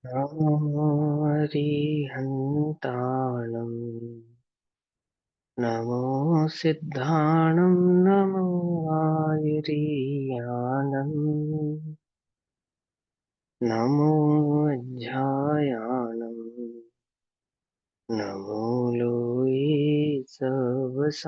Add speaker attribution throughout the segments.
Speaker 1: हरिहन्ताणम् नमो सिद्धाणं नमो आयरीयानम् नमो अध्यायानम् नमो लोये सवसाहुनम्।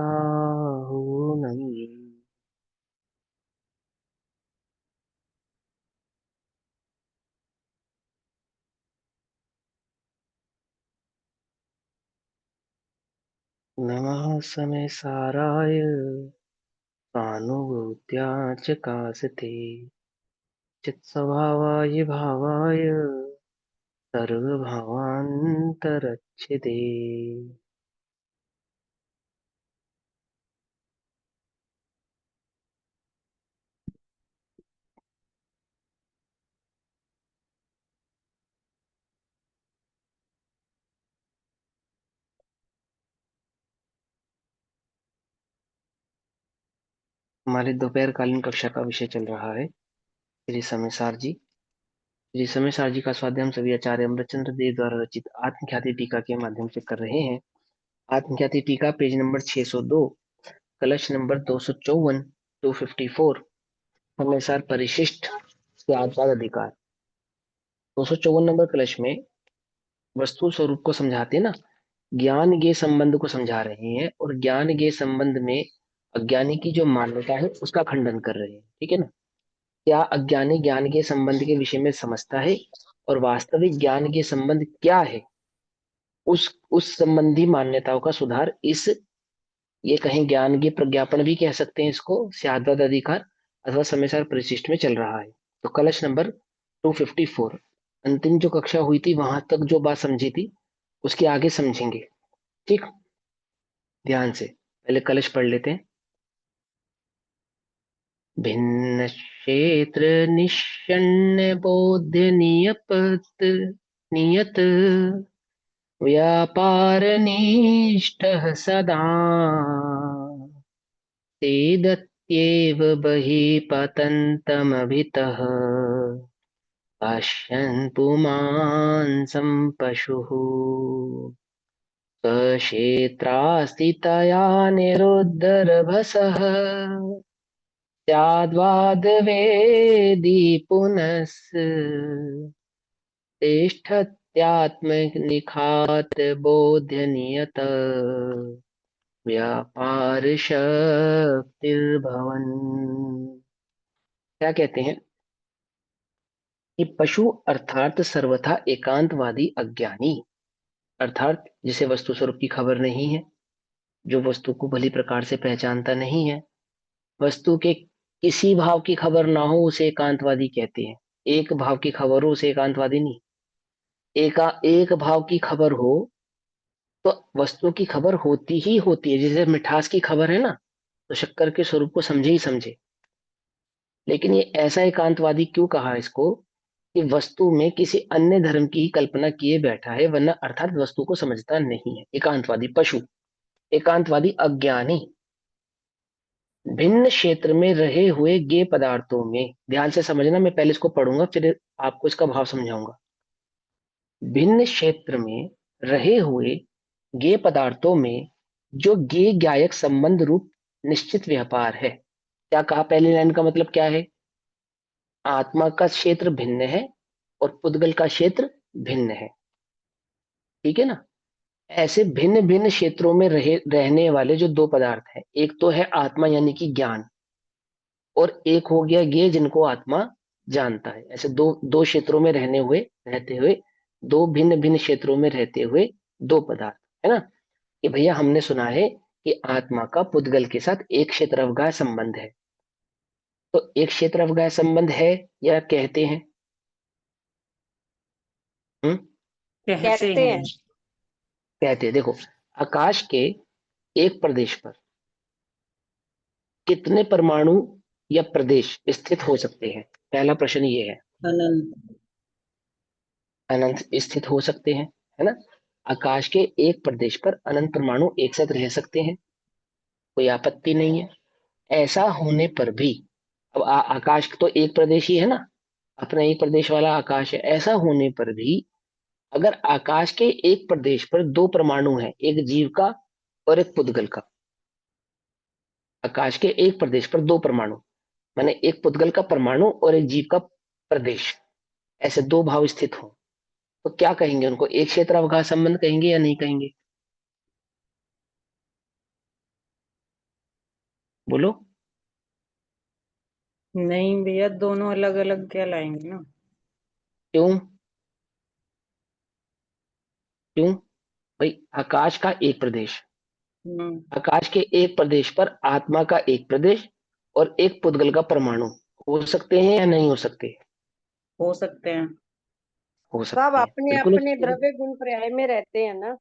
Speaker 1: नमः समय साराय स्वानुभूत्या च कासते चित्स्वभावाय भावाय सर्वभावान्तरच्छिदे। हमारे दोपहरकालीन कक्षा का विषय चल रहा है श्री समेसार जी। श्री समेसार जी का स्वाध्याय हम सभी आचार्य अमृतचंद्र देव द्वारा रचित आत्मख्याति टीका के माध्यम से कर रहे हैं। आत्मख्याति टीका पेज नंबर 602, कलश नंबर 254, 254। समेसार परिशिष्ट से आचार अधिकार। 254 नंबर कलश में वस्तु स्वरूप को समझाते ना, ज्ञान के संबंध को समझा रहे हैं और ज्ञान के संबंध में अज्ञानी की जो मान्यता है उसका खंडन कर रहे हैं। ठीक है ना। क्या अज्ञानी ज्ञान के संबंध के विषय में समझता है और वास्तविक ज्ञान के संबंध क्या है, उस संबंधी मान्यताओं का सुधार इस, ये कहीं ज्ञान की प्रज्ञापन भी कह सकते हैं इसको, सिद्धांत अधिकार अथवा समयसार परिशिष्ट में चल रहा है। तो कलश नंबर 254, अंतिम जो कक्षा हुई थी वहां तक जो बात समझी थी उसके आगे समझेंगे। ठीक, ध्यान से पहले कलश पढ़ लेते हैं। भिन्न क्षेत्र निश्चन्य बोध्य नियपत नियत व्यापार निष्ठः सदा तेदत्येव बहिः पतन्तमभितः पश्यन् पुमांसं पशुः स्वक्षेत्रास्थितया निरुद्धरभसः स्याद्वादवेदी पुनस् तिष्ठत्यात्मनिखात बोध्य नियत व्यापार शक्तिर्भवन्। क्या कहते हैं कि पशु अर्थात सर्वथा एकांतवादी अज्ञानी, अर्थात जिसे वस्तु स्वरूप की खबर नहीं है, जो वस्तु को भली प्रकार से पहचानता नहीं है, वस्तु के किसी भाव की खबर ना हो उसे एकांतवादी कहते हैं। एक भाव की खबर हो उसे एकांतवादी नहीं। एक भाव की खबर हो तो वस्तु की खबर होती ही होती है। जैसे मिठास की खबर है ना, तो शक्कर के स्वरूप को समझे ही समझे। लेकिन ये ऐसा एकांतवादी क्यों कहा इसको, कि वस्तु में किसी अन्य धर्म की ही कल्पना किए बैठा है, वरना अर्थात वस्तु को समझता नहीं है। एकांतवादी पशु, एकांतवादी अज्ञानी, भिन्न क्षेत्र में रहे हुए गे पदार्थों में, ध्यान से समझना, मैं पहले इसको पढ़ूंगा फिर आपको इसका भाव समझाऊंगा। भिन्न क्षेत्र में रहे हुए गे पदार्थों में जो गे ज्ञायक संबंध रूप निश्चित व्यापार है। क्या कहा, पहली लाइन का मतलब क्या है? आत्मा का क्षेत्र भिन्न है और पुद्गल का क्षेत्र भिन्न है। ठीक है ना। ऐसे भिन्न भिन्न क्षेत्रों में रहने वाले जो दो पदार्थ हैं, एक तो है आत्मा यानी कि ज्ञान, और एक हो गया ये जिनको आत्मा जानता है। ऐसे दो दो क्षेत्रों में रहते हुए, दो भिन्न भिन्न क्षेत्रों में रहते हुए दो पदार्थ, है ना। कि भैया हमने सुना है कि आत्मा का पुद्गल के साथ एक क्षेत्र अवगाह संबंध है। तो एक क्षेत्र अवगाह संबंध है या कहते हैं? हम्म,
Speaker 2: कहते
Speaker 3: कहते
Speaker 2: हैं।
Speaker 3: हैं।
Speaker 1: कहते हैं। देखो, आकाश के एक प्रदेश पर कितने परमाणु या प्रदेश स्थित हो सकते हैं? पहला प्रश्न ये है।
Speaker 2: अनंत।
Speaker 1: अनंत स्थित हो सकते हैं, है ना। आकाश के एक प्रदेश पर अनंत परमाणु एक साथ रह सकते हैं, कोई आपत्ति नहीं है। ऐसा होने पर भी, अब आकाश तो एक प्रदेश ही है ना, अपना एक प्रदेश वाला आकाश है। ऐसा होने पर भी अगर आकाश के एक प्रदेश पर दो परमाणु हैं, एक जीव का और एक पुद्गल का, आकाश के एक प्रदेश पर दो परमाणु, माने एक पुद्गल का परमाणु और एक जीव का प्रदेश, ऐसे दो भाव स्थित हो, तो क्या कहेंगे उनको? एक क्षेत्र अवकाश संबंध कहेंगे या नहीं कहेंगे? बोलो।
Speaker 2: नहीं भैया, दोनों अलग अलग कहलाएंगे ना।
Speaker 1: क्यों? क्यों? भाई आकाश का एक प्रदेश,
Speaker 2: हम्म।
Speaker 1: आकाश के एक प्रदेश पर आत्मा का एक प्रदेश और एक पुद्गल का परमाणु हो सकते हैं या नहीं हो सकते?
Speaker 2: हो सकते हैं।
Speaker 1: हो
Speaker 3: सब
Speaker 1: सकते हैं,
Speaker 3: अपने
Speaker 1: बिल्कुल हो
Speaker 3: अपने
Speaker 1: सकते हैं।
Speaker 3: द्रव्य गुण पर्याय में रहते हैं ना,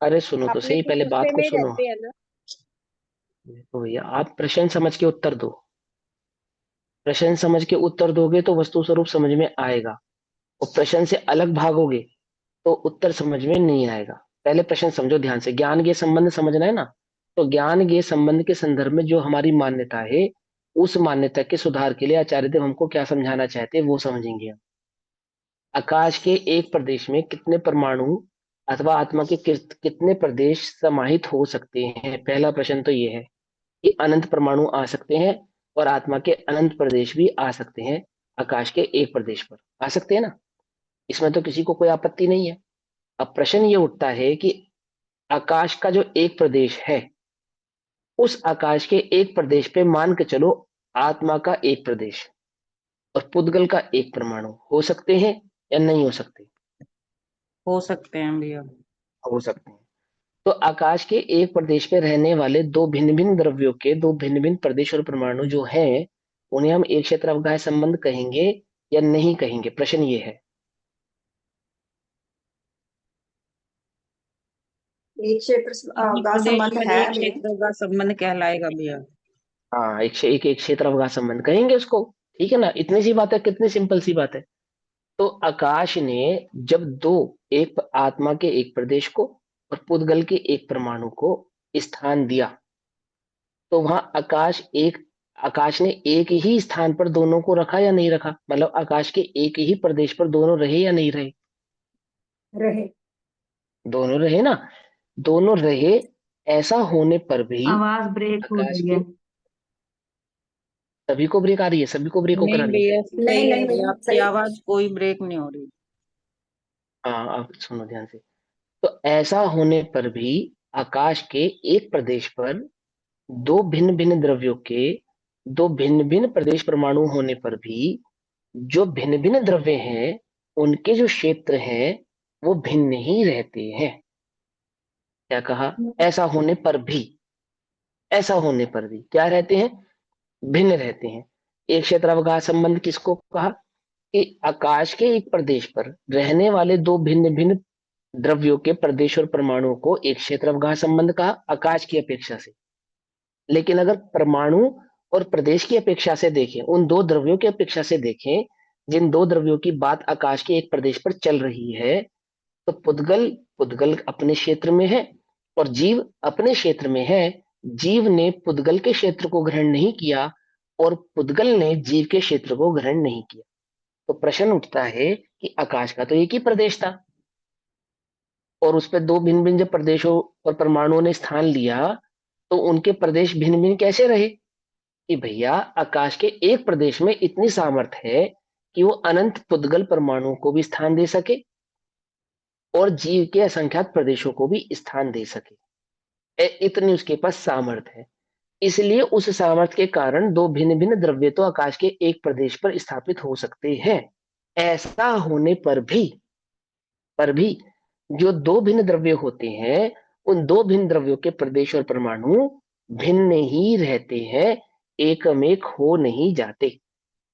Speaker 1: अरे सुनो तो
Speaker 3: अपने
Speaker 1: सही, पहले बात
Speaker 3: चतुष्टय
Speaker 1: को
Speaker 3: में ही
Speaker 1: सुनो।
Speaker 3: रहते हैं ना।
Speaker 1: तो भैया आप प्रश्न समझ के उत्तर दो, प्रश्न समझ के उत्तर दोगे तो वस्तु स्वरूप समझ में आएगा, और प्रश्न से अलग भागोगे तो उत्तर समझ में नहीं आएगा। पहले प्रश्न समझो ध्यान से, ज्ञान के संबंध समझना है ना, तो ज्ञान के संबंध के संदर्भ में जो हमारी मान्यता है, उस मान्यता के सुधार के लिए आचार्य देव हमको क्या समझाना चाहते हैं वो समझेंगे हम। आकाश के एक प्रदेश में कितने परमाणु अथवा आत्मा के कितने प्रदेश समाहित हो सकते हैं? पहला प्रश्न तो ये है कि अनंत परमाणु आ सकते हैं और आत्मा के अनंत प्रदेश भी आ सकते हैं, आकाश के एक प्रदेश पर आ सकते हैं ना, इसमें तो किसी को कोई आपत्ति नहीं है। अब प्रश्न ये उठता है कि आकाश का जो एक प्रदेश है, उस आकाश के एक प्रदेश पे मान के चलो आत्मा का एक प्रदेश और पुद्गल का एक परमाणु हो सकते हैं या नहीं हो सकते?
Speaker 2: हो सकते हैं भैया।
Speaker 1: हो सकते हैं। तो आकाश के एक प्रदेश पे रहने वाले दो भिन्न भिन्न द्रव्यों के दो भिन्न भिन्न प्रदेश और परमाणु जो हैं, उन्हें हम एक क्षेत्र अवकाश संबंध कहेंगे या नहीं कहेंगे? प्रश्न ये है।
Speaker 3: एक क्षेत्र
Speaker 2: किसी
Speaker 3: का
Speaker 2: प्रदेश
Speaker 3: संबंध
Speaker 2: पर
Speaker 3: है
Speaker 2: एक
Speaker 3: भी।
Speaker 2: क्षेत्र का संबंध कहलाएगा भैया।
Speaker 1: हाँ, एक क्षेत्र अवकाश संबंध कहेंगे उसको। ठीक है ना, इतनी सी बात है, कितनी सिंपल सी बात है। तो आकाश ने जब दो, एक आत्मा के एक प्रदेश को और पुद्गल के एक परमाणु को स्थान दिया, तो वहां आकाश ने एक ही स्थान पर दोनों को रखा या नहीं रखा? मतलब आकाश के एक ही प्रदेश पर दोनों रहे या नहीं रहे?
Speaker 3: रहे।
Speaker 1: दोनों रहे ना, दोनों रहे। ऐसा होने पर भी
Speaker 4: आवाज ब्रेक हो
Speaker 1: आकाश
Speaker 4: रही
Speaker 1: के,
Speaker 4: है।
Speaker 1: सभी को ब्रेक आ रही है? सभी को ब्रेक होकर
Speaker 2: नहीं
Speaker 1: आ रही है?
Speaker 2: भैया,
Speaker 3: नहीं
Speaker 2: सही है
Speaker 3: नहीं
Speaker 2: भैया,
Speaker 3: नहीं
Speaker 2: आपकी
Speaker 3: सही।
Speaker 2: आवाज कोई ब्रेक नहीं हो रही।
Speaker 1: हाँ, आप सुनो ध्यान से। तो ऐसा होने पर भी आकाश के एक प्रदेश पर दो भिन्न भिन्न द्रव्यों के दो भिन्न भिन्न प्रदेश परमाणु होने पर भी जो भिन्न भिन्न द्रव्य हैं, उनके जो क्षेत्र हैं वो भिन्न ही रहते हैं। क्या कहा? ऐसा होने पर भी, ऐसा होने पर भी क्या रहते हैं? भिन्न रहते हैं। एक क्षेत्रावकाश संबंध किसको कहा? कि आकाश के एक प्रदेश पर रहने वाले दो भिन्न भिन्न द्रव्यों के प्रदेश और परमाणुओं को एक क्षेत्रावकाश संबंध कहा, आकाश की अपेक्षा से। लेकिन अगर परमाणु और प्रदेश की अपेक्षा से देखें, उन दो द्रव्यों की अपेक्षा से देखें जिन दो द्रव्यों की बात आकाश के एक प्रदेश पर चल रही है, तो पुद्गल पुद्गल अपने क्षेत्र में है और जीव अपने क्षेत्र में है। जीव ने पुद्गल के क्षेत्र को ग्रहण नहीं किया और पुद्गल ने जीव के क्षेत्र को ग्रहण नहीं किया। तो प्रश्न उठता है कि आकाश का तो एक ही प्रदेश था और उस पर दो भिन्न भिन्न जब प्रदेशों और परमाणुओं ने स्थान लिया, तो उनके प्रदेश भिन्न भिन्न कैसे रहे? कि भैया आकाश के एक प्रदेश में इतनी सामर्थ्य है कि वो अनंत पुद्गल परमाणुओं को भी स्थान दे सके और जीव के असंख्यात प्रदेशों को भी स्थान दे सके। इतनी उसके पास सामर्थ्य है। इसलिए उस सामर्थ्य के कारण दो भिन्न भिन्न द्रव्य तो आकाश के एक प्रदेश पर स्थापित हो सकते हैं। ऐसा होने पर भी जो दो भिन्न द्रव्य होते हैं, उन दो भिन्न द्रव्यों के प्रदेश और परमाणु भिन्न ही रहते हैं, एकमेक हो नहीं जाते।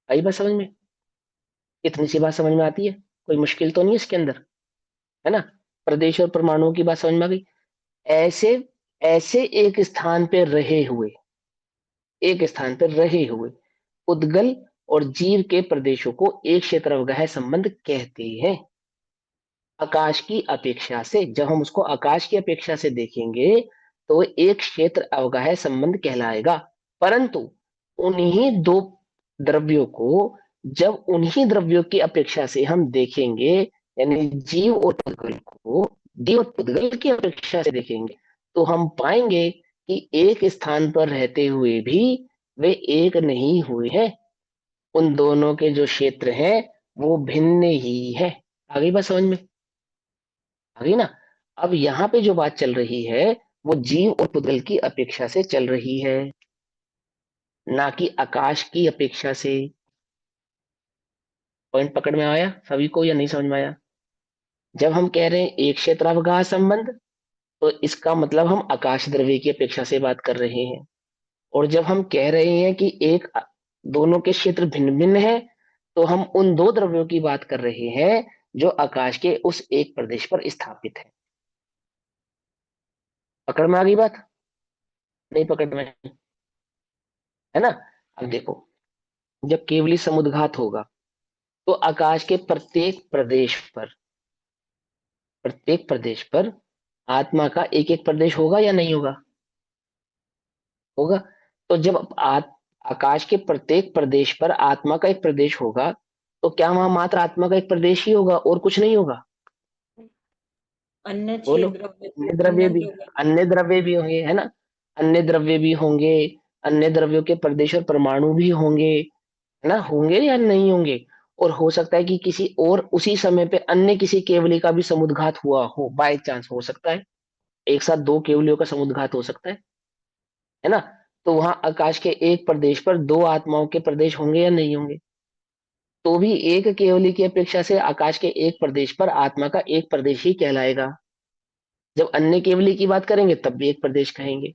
Speaker 1: आई बात समझ में? इतनी सी बात समझ में आती है, कोई मुश्किल तो नहीं है इसके अंदर, है ना? प्रदेश और परमाणुओं की बात समझ में आ गई। ऐसे ऐसे एक स्थान पर रहे हुए उद्गल और जीव के प्रदेशों को एक क्षेत्र अवगाह्य संबंध कहते हैं। आकाश की अपेक्षा से, जब हम उसको आकाश की अपेक्षा से देखेंगे तो वो एक क्षेत्र अवगाह्य संबंध कहलाएगा। परंतु उन्हीं दो द्रव्यों को जब उन्हीं द्रव्यों की अपेक्षा से हम देखेंगे, यानी जीव और पुद्गल को जीव और पुद्गल की अपेक्षा से देखेंगे, तो हम पाएंगे कि एक स्थान पर रहते हुए भी वे एक नहीं हुए हैं। उन दोनों के जो क्षेत्र हैं वो भिन्न ही है। आ गई बात समझ में? आ गई ना? अब यहाँ पे जो बात चल रही है वो जीव और पुद्गल की अपेक्षा से चल रही है, ना कि आकाश की अपेक्षा से। पॉइंट पकड़ में आया सभी को या नहीं समझ में आया? जब हम कह रहे हैं एक क्षेत्रावकाश संबंध, तो इसका मतलब हम आकाश द्रव्य की अपेक्षा से बात कर रहे हैं। और जब हम कह रहे हैं कि दोनों के क्षेत्र भिन्न भिन्न है, तो हम उन दो द्रव्यों की बात कर रहे हैं जो आकाश के उस एक प्रदेश पर स्थापित है। पकड़ में आ गई बात? नहीं पकड़ में? है ना? अब देखो, जब केवली समुद्घात होगा तो आकाश के प्रत्येक प्रदेश पर आत्मा का एक एक प्रदेश होगा या नहीं होगा? होगा। तो जब आकाश के प्रत्येक प्रदेश पर आत्मा का एक प्रदेश होगा, तो क्या वहां मात्र आत्मा का एक प्रदेश ही होगा और कुछ नहीं होगा?
Speaker 2: अन्य
Speaker 1: बोलो।
Speaker 2: छह द्रव्य,
Speaker 1: अन्य द्रव्य
Speaker 2: अन्य
Speaker 1: भी
Speaker 2: द्रव्य,
Speaker 1: अन्य द्रव्य भी होंगे, है ना? अन्य द्रव्य भी होंगे, अन्य द्रव्यों के प्रदेश और परमाणु भी होंगे, है ना? होंगे या नहीं होंगे? और हो सकता है कि किसी और उसी समय पे अन्य किसी केवली का भी समुद्घात हुआ हो, बाय चांस हो सकता है। एक साथ दो केवलियों का समुद्घात हो सकता है ना? तो वहां आकाश के एक प्रदेश पर दो आत्माओं के प्रदेश होंगे या नहीं होंगे? तो भी एक केवली की अपेक्षा से आकाश के एक प्रदेश पर आत्मा का एक प्रदेश ही कहलाएगा। जब अन्य केवली की बात करेंगे तब भी एक प्रदेश कहेंगे।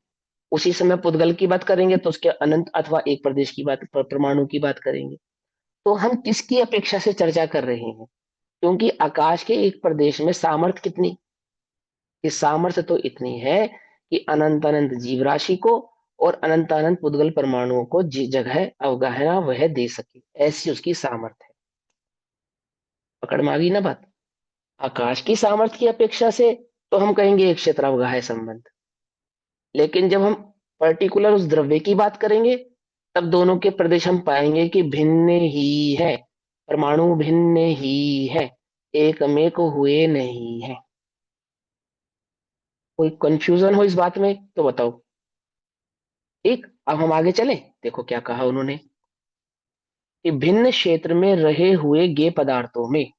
Speaker 1: उसी समय पुद्गल की बात करेंगे तो उसके अनंत अथवा एक प्रदेश की बात, परमाणु की बात करेंगे। तो हम किसकी अपेक्षा से चर्चा कर रहे हैं? क्योंकि आकाश के एक प्रदेश में सामर्थ्य कितनी, कि सामर्थ्य तो इतनी है कि अनंत अनंत जीव राशि को और अनंत अनंत पुद्गल परमाणुओं को जगह अवगाहना वह दे सके, ऐसी उसकी सामर्थ्य है। पकड़ में आ गई ना बात? आकाश की सामर्थ्य की अपेक्षा से तो हम कहेंगे एक क्षेत्रावगाह संबंध। लेकिन जब हम पर्टिकुलर उस द्रव्य की बात करेंगे, तब दोनों के प्रदेश हम पाएंगे कि भिन्न ही है, परमाणु भिन्न ही है, एकमेक हुए नहीं है। कोई कंफ्यूजन हो इस बात में तो बताओ। ठीक, अब हम आगे चले। देखो क्या कहा उन्होंने, कि भिन्न क्षेत्र में रहे हुए गे पदार्थों में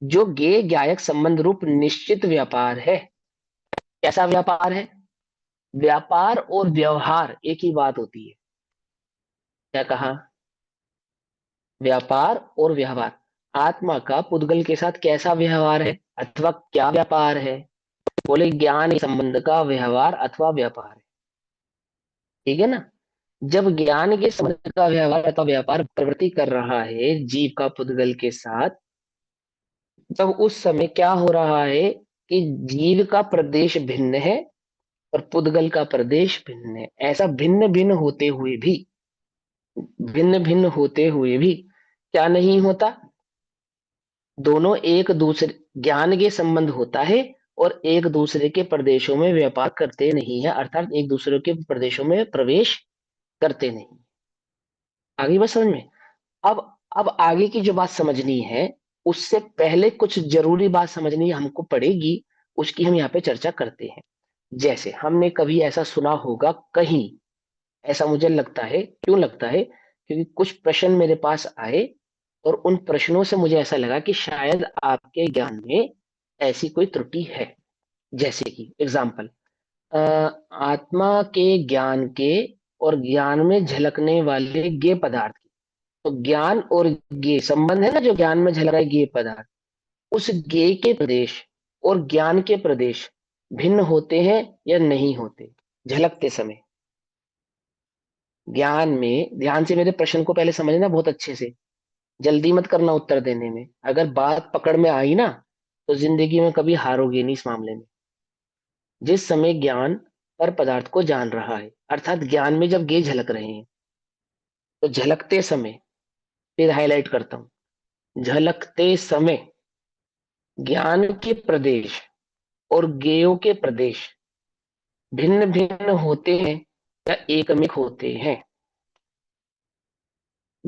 Speaker 1: जो गे ज्ञायक संबंध रूप निश्चित व्यापार है। कैसा व्यापार है? व्यापार और व्यवहार एक ही बात होती है। क्या कहा? व्यापार और व्यवहार। आत्मा का पुद्गल के साथ कैसा व्यवहार है अथवा क्या व्यापार है? बोले ज्ञान संबंध का व्यवहार अथवा व्यापार है। ठीक है ना? जब ज्ञान के संबंध का व्यवहार अथवा व्यापार प्रवृत्ति कर रहा है जीव का पुद्गल के साथ, तब उस समय क्या हो रहा है कि जीव का प्रदेश भिन्न है और पुद्गल का प्रदेश भिन्न है। ऐसा भिन्न भिन्न होते हुए भी क्या नहीं होता? दोनों एक दूसरे, ज्ञान के संबंध होता है और एक दूसरे के प्रदेशों में व्यापार करते नहीं है, अर्थात एक दूसरे के प्रदेशों में प्रवेश करते नहीं। आगे बस समझ में? अब अब आगे की जो बात समझनी है, उससे पहले कुछ जरूरी बात समझनी हमको पड़ेगी, उसकी हम यहाँ पे चर्चा करते हैं। जैसे हमने कभी ऐसा सुना होगा कहीं, ऐसा मुझे लगता है, क्यों लगता है? क्योंकि कुछ प्रश्न मेरे पास आए और उन प्रश्नों से मुझे ऐसा लगा कि शायद आपके ज्ञान में ऐसी कोई त्रुटि है। जैसे कि एग्जाम्पल, आत्मा के ज्ञान के और ज्ञान में झलकने वाले गे पदार्थ की, तो ज्ञान और गे संबंध है ना, जो ज्ञान में झलक रहा है गे पदार्थ, उस गे के प्रदेश और ज्ञान के प्रदेश भिन्न होते हैं या नहीं होते झलकते समय? ज्ञान में, ध्यान से मेरे प्रश्न को पहले समझना बहुत अच्छे से, जल्दी मत करना उत्तर देने में। अगर बात पकड़ में आई ना, तो जिंदगी में कभी हारोगे नहीं इस मामले में। जिस समय ज्ञान पर पदार्थ को जान रहा है, अर्थात ज्ञान में जब गे झलक रहे हैं, तो झलकते समय, फिर हाईलाइट करता हूं, झलकते समय ज्ञान के प्रदेश और गेयों के प्रदेश भिन्न भिन्न होते हैं या एकमिक होते हैं?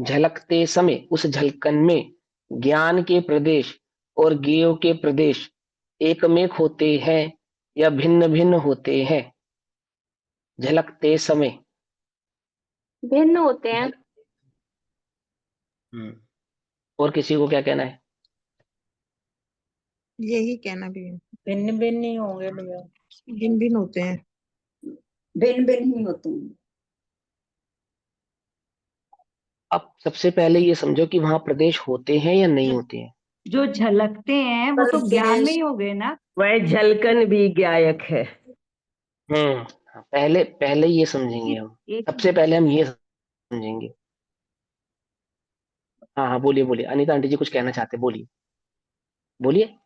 Speaker 1: झलकते समय उस झलकन में ज्ञान के प्रदेश और ज्ञेय के प्रदेश एकमेक होते हैं या भिन्न भिन्न होते हैं? झलकते समय
Speaker 3: भिन्न होते हैं।
Speaker 1: झल... हम्म, और किसी को क्या कहना है?
Speaker 4: यही कहना भी है।
Speaker 2: भिन्न भिन्न ही होंगे भैया।
Speaker 4: भिन्न भिन्न होते हैं।
Speaker 3: भिन्न भिन्न ही होते हैं।
Speaker 1: अब सबसे पहले ये समझो कि वहां प्रदेश होते हैं या नहीं होते हैं?
Speaker 5: जो झलकते हैं वो तो ज्ञान में ही हो गए ना।
Speaker 6: वह झलकन भी गायक है।
Speaker 1: हाँ, पहले पहले ये समझेंगे हम।
Speaker 5: एक
Speaker 1: सबसे पहले हम ये समझेंगे। हाँ हाँ, बोलिए बोलिए, अनीता आंटी जी कुछ कहना चाहते, बोलिए बोलिए।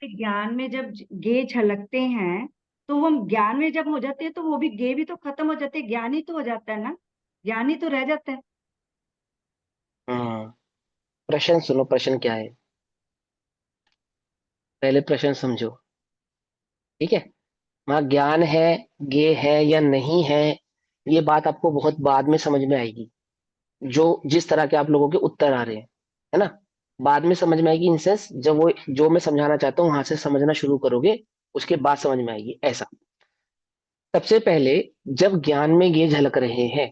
Speaker 5: ज्ञान में जब गे झलकते हैं तो वो ज्ञान में जब हो जाते हैं तो वो भी गे भी तो खत्म हो जाते हैं, ज्ञान ही तो हो जाता है ना, ज्ञान ही तो रह जाता है।
Speaker 1: हम्म, प्रश्न सुनो, प्रश्न क्या है? पहले प्रश्न समझो, ठीक है? वहाँ ज्ञान है, गे है या नहीं है, ये बात आपको बहुत बाद में समझ में आएगी। जो जिस तरह के आप लोगों के उत्तर आ रहे हैं, है ना, बाद में समझ में आएगी। इन सेंस जब वो जो मैं समझाना चाहता हूँ वहां से समझना शुरू करोगे, उसके बाद समझ में आएगी, ऐसा। सबसे पहले, जब ज्ञान में ये झलक रहे हैं,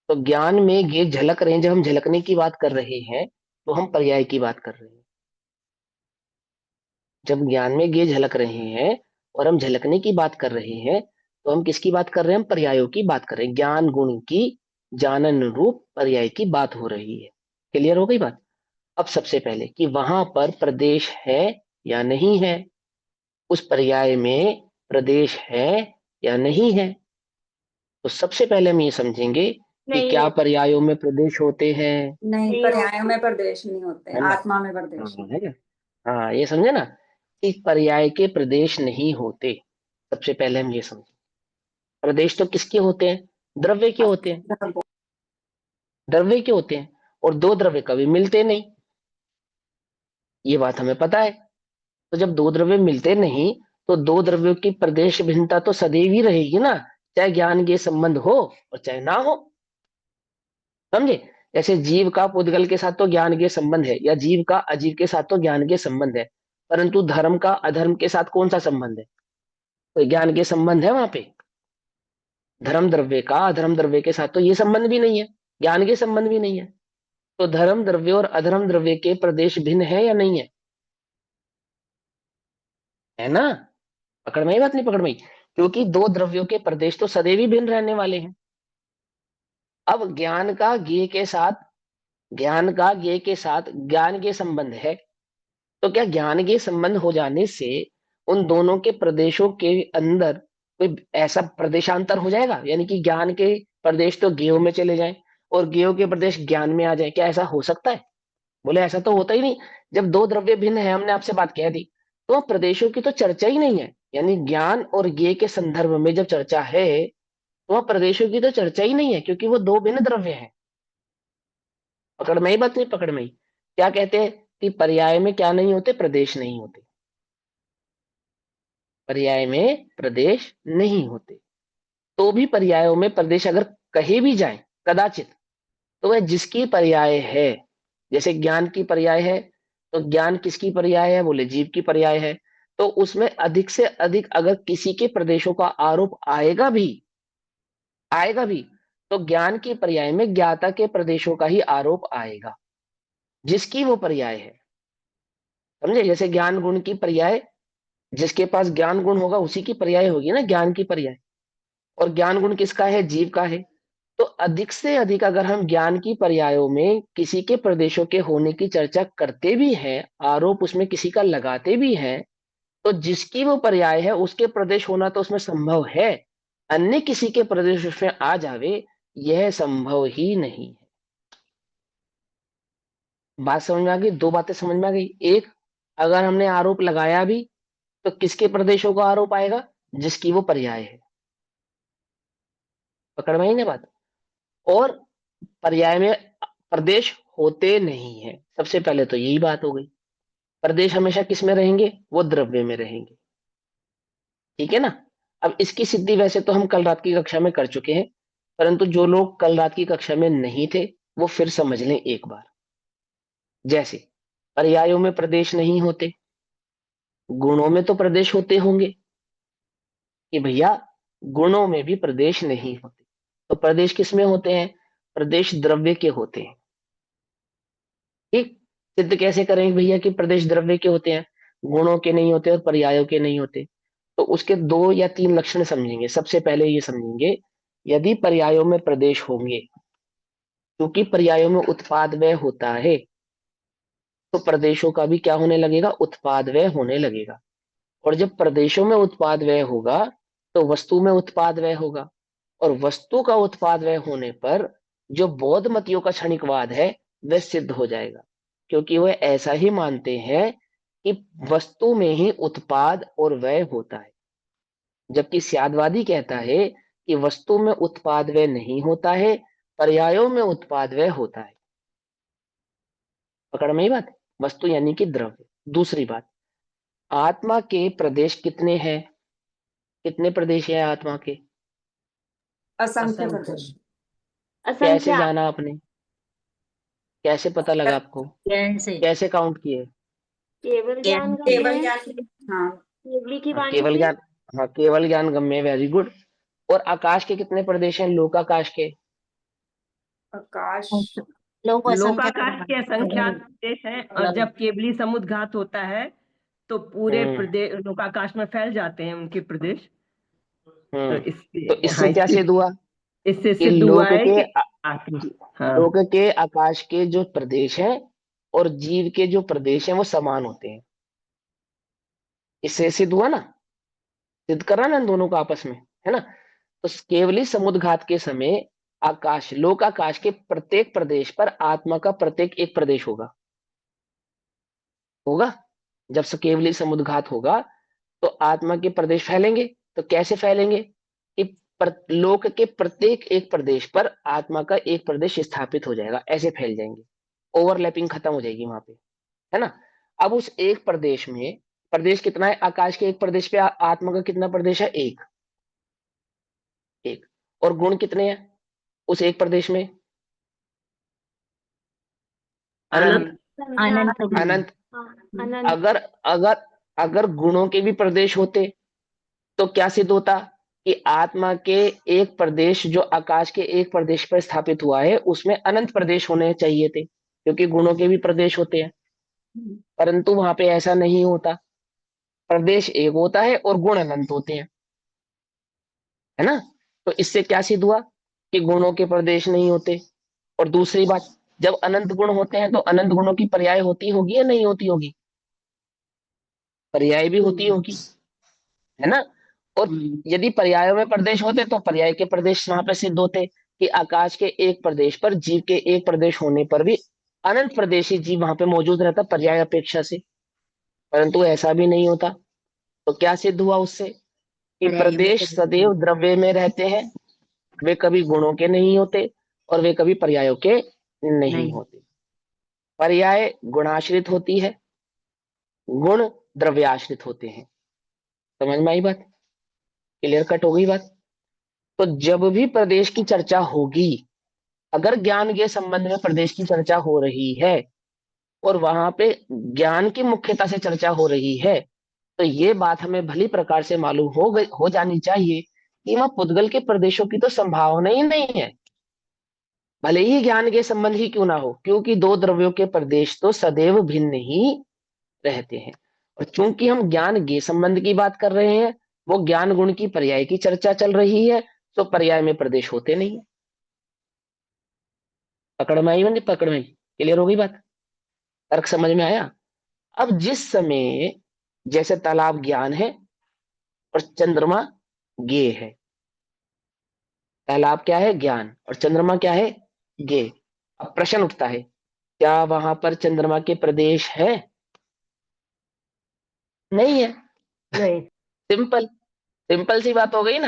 Speaker 1: तो ज्ञान में ये झलक रहे हैं, जब हम झलकने की बात कर रहे हैं तो हम पर्याय की बात कर रहे हैं। जब ज्ञान में ये झलक रहे हैं और हम झलकने की बात कर रहे हैं, तो हम किसकी बात कर रहे हैं? हम पर्यायों की बात कर रहे हैं। ज्ञान गुण की जानन रूप पर्याय की बात हो रही है। क्लियर हो गई बात? अब सबसे पहले कि वहां पर प्रदेश है या नहीं है, उस पर्याय में प्रदेश है या नहीं है। तो सबसे पहले हम ये समझेंगे कि
Speaker 3: नहीं
Speaker 1: क्या
Speaker 3: है।
Speaker 1: पर्यायों में प्रदेश होते हैं?
Speaker 3: नहीं,
Speaker 2: नहीं
Speaker 3: पर्यायों में प्रदेश नहीं होते,
Speaker 1: है ना?
Speaker 3: आत्मा में प्रदेश
Speaker 1: हाँ,
Speaker 3: है।
Speaker 1: है ना? हाँ, ये समझे ना कि पर्याय के प्रदेश नहीं होते। सबसे पहले हम ये समझे, प्रदेश तो किसके होते हैं? द्रव्य के होते हैं। द्रव्य के होते हैं, और दो द्रव्य कभी मिलते नहीं, ये बात हमें पता है। तो जब दो द्रव्य मिलते नहीं, तो दो द्रव्यों की प्रदेश भिन्नता तो सदैव ही रहेगी ना, चाहे ज्ञान के संबंध हो और चाहे ना हो। समझे? जैसे जीव का पुद्गल के साथ तो ज्ञान के संबंध है, या जीव का अजीव के साथ तो ज्ञान के संबंध है, परंतु धर्म का अधर्म के साथ कौन सा संबंध है? तो ज्ञान के संबंध है वहां पे। धर्म द्रव्य का अधर्म द्रव्य के साथ तो ये संबंध भी नहीं है, ज्ञान के संबंध भी नहीं है। तो धर्म द्रव्य और अधर्म द्रव्य के प्रदेश भिन्न है या नहीं है? है ना? पकड़ में आई बात, नहीं पकड़ में आई? क्योंकि दो द्रव्यों के प्रदेश तो सदैव ही भिन्न रहने वाले हैं। अब ज्ञान का ज्ञेय के साथ ज्ञान के संबंध है, तो क्या ज्ञान के संबंध हो जाने से उन दोनों के प्रदेशों के अंदर कोई ऐसा प्रदेशांतर हो जाएगा, यानी कि ज्ञान के प्रदेश तो ज्ञेय में चले जाएं और ज्ञेय के प्रदेश ज्ञान में आ जाए? क्या ऐसा हो सकता है? बोले ऐसा तो होता ही नहीं। जब दो द्रव्य भिन्न है, हमने आपसे बात कह दी, तो वहाँ प्रदेशों की तो चर्चा ही नहीं है। यानी ज्ञान और ज्ञेय के संदर्भ में जब चर्चा है, तो वहाँ प्रदेशों की तो चर्चा ही नहीं है, क्योंकि वो दो भिन्न द्रव्य हैं। पकड़ में ही बात, नहीं पकड़ में ही? क्या कहते हैं कि पर्याय में क्या नहीं होते? प्रदेश नहीं होते। पर्याय में प्रदेश नहीं होते। तो भी पर्यायों में प्रदेश अगर कहे भी जाए कदाचित, तो वह जिसकी पर्याय है। जैसे ज्ञान की पर्याय है, तो ज्ञान किसकी पर्याय है? बोले जीव की पर्याय है। तो उसमें अधिक से अधिक अगर किसी के प्रदेशों का आरोप आएगा भी, तो ज्ञान की पर्याय में ज्ञाता के प्रदेशों का ही आरोप आएगा, जिसकी वो पर्याय है। समझे? जैसे ज्ञान गुण की पर्याय, जिसके पास ज्ञान गुण होगा उसी की पर्याय होगी ना ज्ञान की पर्याय। और ज्ञान गुण किसका है? जीव का है। तो अधिक से अधिक अगर हम ज्ञान की पर्यायों में किसी के प्रदेशों के होने की चर्चा करते भी हैं, आरोप उसमें किसी का लगाते भी हैं, तो जिसकी वो पर्याय है उसके प्रदेश होना तो उसमें संभव है, अन्य किसी के प्रदेश उसमें आ जावे, यह संभव ही नहीं है। बात समझ में आ गई? दो बातें समझ में आ गई। एक, अगर हमने आरोप लगाया भी, तो किसके प्रदेशों का आरोप आएगा? जिसकी वो पर्याय है। पकड़ में ही ना बात? और पर्याय में प्रदेश होते नहीं है। सबसे पहले तो यही बात हो गई। प्रदेश हमेशा किस में रहेंगे? वो द्रव्य में रहेंगे। ठीक है ना? अब इसकी सिद्धि वैसे तो हम कल रात की कक्षा में कर चुके हैं परंतु जो लोग कल रात की कक्षा में नहीं थे वो फिर समझ लें एक बार। जैसे पर्यायों में प्रदेश नहीं होते, गुणों में तो प्रदेश होते होंगे कि भैया गुणों में भी प्रदेश नहीं होते। तो प्रदेश किस में होते हैं? प्रदेश द्रव्य के होते हैं। ठीक, सिद्ध कैसे करेंगे भैया कि प्रदेश द्रव्य के होते हैं, गुणों के नहीं होते और पर्यायों के नहीं होते? तो उसके 2 या 3 लक्षण समझेंगे। सबसे पहले ये समझेंगे, यदि पर्यायों में प्रदेश होंगे, क्योंकि पर्यायों में उत्पाद व्यय होता है, तो प्रदेशों का भी क्या होने लगेगा? उत्पाद व्यय होने लगेगा। और जब प्रदेशों में उत्पाद व्यय होगा तो वस्तु में उत्पाद व्यय होगा, और वस्तु का उत्पाद व्यय होने पर जो बौद्ध मतियों का क्षणिकवाद है वह सिद्ध हो जाएगा, क्योंकि वह ऐसा ही मानते हैं कि वस्तु में ही उत्पाद और व्यय होता है। जबकि स्यादवादी कहता है कि वस्तु में उत्पाद व्यय नहीं होता है, पर्यायों में उत्पाद व्यय होता है। पकड़ में ही बात? वस्तु यानी कि द्रव्य। दूसरी बात, आत्मा के प्रदेश कितने हैं? कितने प्रदेश है आत्मा के?
Speaker 3: असंख्य प्रदेश।
Speaker 1: कैसे जाना आपने? कैसे पता लगा आपको?
Speaker 2: कैसे?
Speaker 1: कैसे काउंट किए?
Speaker 2: केवल ज्ञान
Speaker 3: केवल ज्ञान। हाँ,
Speaker 2: केवली की वाणी
Speaker 1: केवल
Speaker 2: से।
Speaker 1: ज्ञान। हाँ, केवल ज्ञान गम्य, वेरी गुड। और आकाश के कितने प्रदेश हैं? लोकाकाश के?
Speaker 3: आकाश।
Speaker 2: लोग
Speaker 6: लोकाकाश के असंख्यात प्रदेश हैं, और जब केवली समुद्घात होता है तो पूरे प्रदेश लोकाकाश में फैल जाते हैं उनके प्रदेश। तो
Speaker 1: तो इससे क्या सिद्ध हुआ?
Speaker 6: इससे
Speaker 1: कि
Speaker 6: सिद्ध हुआ है कि आत्मा, हाँ,
Speaker 1: लोक के आकाश के जो प्रदेश हैं और जीव के जो प्रदेश हैं वो समान होते हैं। इससे सिद्ध हुआ ना? सिद्ध करा ना इन दोनों को आपस में, है ना? तो केवली समुद्घात के समय आकाश, लोकाकाश के प्रत्येक प्रदेश पर आत्मा का प्रत्येक एक प्रदेश होगा। होगा जब से केवली समुद्घात होगा तो आत्मा के प्रदेश फैलेंगे। तो कैसे फैलेंगे? कि लोक के प्रत्येक एक प्रदेश पर आत्मा का एक प्रदेश स्थापित हो जाएगा, ऐसे फैल जाएंगे, ओवरलैपिंग खत्म हो जाएगी वहां पे, है ना? अब उस एक प्रदेश में, प्रदेश कितना है? आकाश के एक प्रदेश पे आत्मा का कितना प्रदेश है? एक। एक। और गुण कितने हैं उस एक प्रदेश में? अनंत।
Speaker 6: अनंत।
Speaker 2: अनंत।
Speaker 1: अनंत। अगर अगर अगर गुणों के भी प्रदेश होते तो क्या सिद्ध होता? कि आत्मा के एक प्रदेश जो आकाश के एक प्रदेश पर स्थापित हुआ है उसमें अनंत प्रदेश होने चाहिए थे, क्योंकि गुणों के भी प्रदेश होते हैं। परंतु वहां पे ऐसा नहीं होता, प्रदेश एक होता है और गुण अनंत होते हैं, है ना? तो इससे क्या सिद्ध हुआ? कि गुणों के प्रदेश नहीं होते। और दूसरी बात, जब अनंत गुण होते हैं तो अनंत गुणों की पर्याय होती होगी या नहीं होती होगी? पर्याय भी होती होगी, है ना? और यदि पर्यायों में प्रदेश होते तो पर्याय के प्रदेश वहां पर सिद्ध होते, कि आकाश के एक प्रदेश पर जीव के एक प्रदेश होने पर भी अनंत प्रदेशी जीव वहां पे मौजूद रहता पर्याय अपेक्षा से। परंतु ऐसा भी नहीं होता। तो क्या सिद्ध हुआ उससे? कि प्रदेश सदैव द्रव्य में रहते हैं, वे कभी गुणों के नहीं होते और वे कभी पर्यायों के नहीं होते। पर्याय गुणाश्रित होती है, गुण द्रव्याश्रित होते हैं। समझ में आई बात? क्लियर कट हो गई बात? तो जब भी प्रदेश की चर्चा होगी, अगर ज्ञान के संबंध में प्रदेश की चर्चा हो रही है और वहां पे ज्ञान की मुख्यता से चर्चा हो रही है, तो ये बात हमें भली प्रकार से मालूम हो जानी चाहिए कि वहां पुद्गल के प्रदेशों की तो संभावना ही नहीं है, भले ही ज्ञान के संबंध ही क्यों ना हो, क्योंकि दो द्रव्यों के प्रदेश तो सदैव भिन्न ही रहते हैं। और चूंकि हम ज्ञान के संबंध की बात कर रहे हैं, वो ज्ञान गुण की पर्याय की चर्चा चल रही है, तो पर्याय में प्रदेश होते नहीं। पकड़ में आई? मैंने पकड़ में क्लियर हो गई बात? तर्क समझ में आया? अब जिस समय जैसे तालाब ज्ञान है और चंद्रमा ज्ञेय है, तालाब क्या है? ज्ञान, और चंद्रमा क्या है? ज्ञेय। अब प्रश्न उठता है, क्या वहां पर चंद्रमा के प्रदेश है? नहीं है।
Speaker 6: नहीं।
Speaker 1: सिंपल सिंपल सी बात हो गई ना।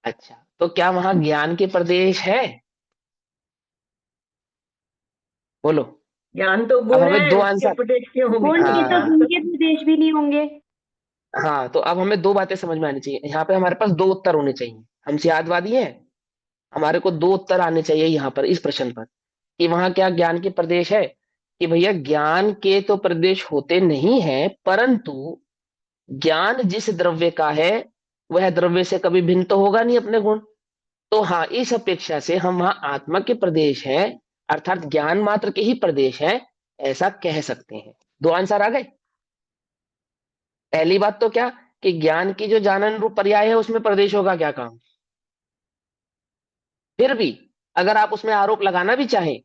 Speaker 1: अच्छा, तो क्या वहां ज्ञान के प्रदेश है? बोलो।
Speaker 6: ज्ञान तो
Speaker 1: अब
Speaker 6: गुण
Speaker 1: हमें
Speaker 6: है,
Speaker 1: दो
Speaker 6: उसके
Speaker 1: आंसर।
Speaker 6: प्रदेश क्यों होंगे?
Speaker 2: गुण के तो
Speaker 1: हाँ।
Speaker 2: गुण के प्रदेश भी नहीं होंगे।
Speaker 1: हाँ, तो अब हमें दो बातें समझ में आनी चाहिए। यहाँ पे हमारे पास दो उत्तर होने चाहिए। हम सियादवादी हैं, हमारे को दो उत्तर आने चाहिए यहाँ पर इस प्रश्न पर, कि वहां क्या ज्ञान के प्रदेश है, कि भैया ज्ञान के तो प्रदेश होते नहीं है, परंतु ज्ञान जिस द्रव्य का है वह द्रव्य से कभी भिन्न तो होगा नहीं अपने गुण। तो हाँ, इस अपेक्षा से हम वहां आत्मा के प्रदेश हैं, अर्थात ज्ञान मात्र के ही प्रदेश हैं, ऐसा कह सकते हैं। दो आंसर आ गए। पहली बात तो क्या, कि ज्ञान की जो जानन रूप पर्याय है उसमें प्रदेश होगा क्या काम। फिर भी अगर आप उसमें आरोप लगाना भी चाहें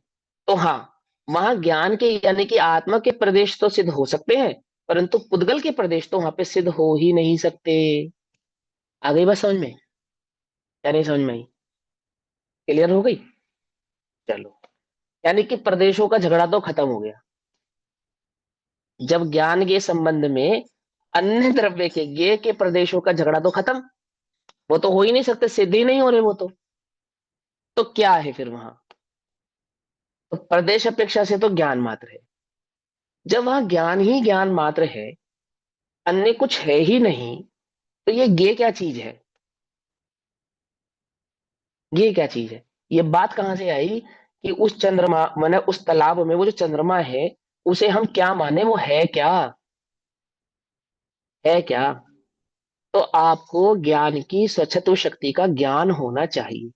Speaker 1: तो हाँ, वहां ज्ञान के यानी कि आत्मा के प्रदेश तो सिद्ध हो सकते हैं, परंतु पुद्गल के प्रदेश तो वहां पे सिद्ध हो ही नहीं सकते। आ गई बात समझ में या नहीं समझ में आई? क्लियर हो गई? चलो, यानी कि प्रदेशों का झगड़ा तो खत्म हो गया। जब ज्ञान के संबंध में अन्य द्रव्य के ज्ञेय के प्रदेशों का झगड़ा तो खत्म, वो तो हो ही नहीं सकते, सिद्ध ही नहीं हो रहे वो तो क्या है फिर वहां? तो प्रदेश अपेक्षा से तो ज्ञान मात्र है। जब वहां ज्ञान ही ज्ञान मात्र है, अन्य कुछ है ही नहीं, तो ये ज्ञेय क्या चीज है? ये क्या चीज है? ये बात कहां से आई कि उस चंद्रमा माने उस तालाब में वो जो चंद्रमा है उसे हम क्या माने, वो है क्या? है क्या? तो आपको ज्ञान की स्वच्छत्व शक्ति का ज्ञान होना चाहिए,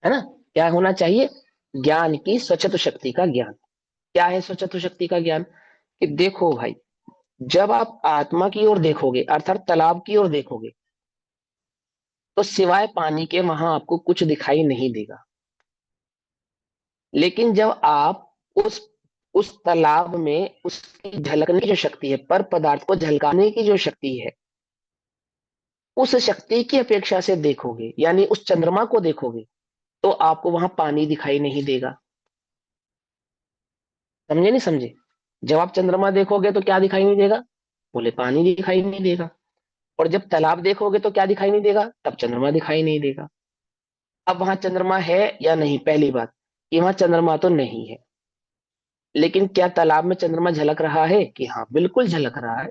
Speaker 1: है ना? क्या होना चाहिए? ज्ञान की स्वच्छत्व शक्ति का ज्ञान। क्या है स्वच्छत्व शक्ति का ज्ञान? कि देखो भाई, जब आप आत्मा की ओर देखोगे अर्थात तालाब की ओर देखोगे, तो सिवाय पानी के वहां आपको कुछ दिखाई नहीं देगा। लेकिन जब आप उस उस तालाब में उसकी झलकने की जो शक्ति है, पर पदार्थ को झलकाने की जो शक्ति है, उस शक्ति की अपेक्षा से देखोगे, यानी उस चंद्रमा को देखोगे, तो आपको वहां पानी दिखाई नहीं देगा। समझे नहीं समझे? जब आप चंद्रमा देखोगे तो क्या दिखाई नहीं देगा? बोले पानी दिखाई नहीं देगा। और जब तालाब देखोगे तो क्या दिखाई नहीं देगा? तब चंद्रमा दिखाई नहीं देगा। अब वहां चंद्रमा है या नहीं? पहली बात, कि वहां चंद्रमा तो नहीं है, लेकिन क्या तालाब में चंद्रमा झलक रहा है? कि हाँ, बिल्कुल झलक रहा है,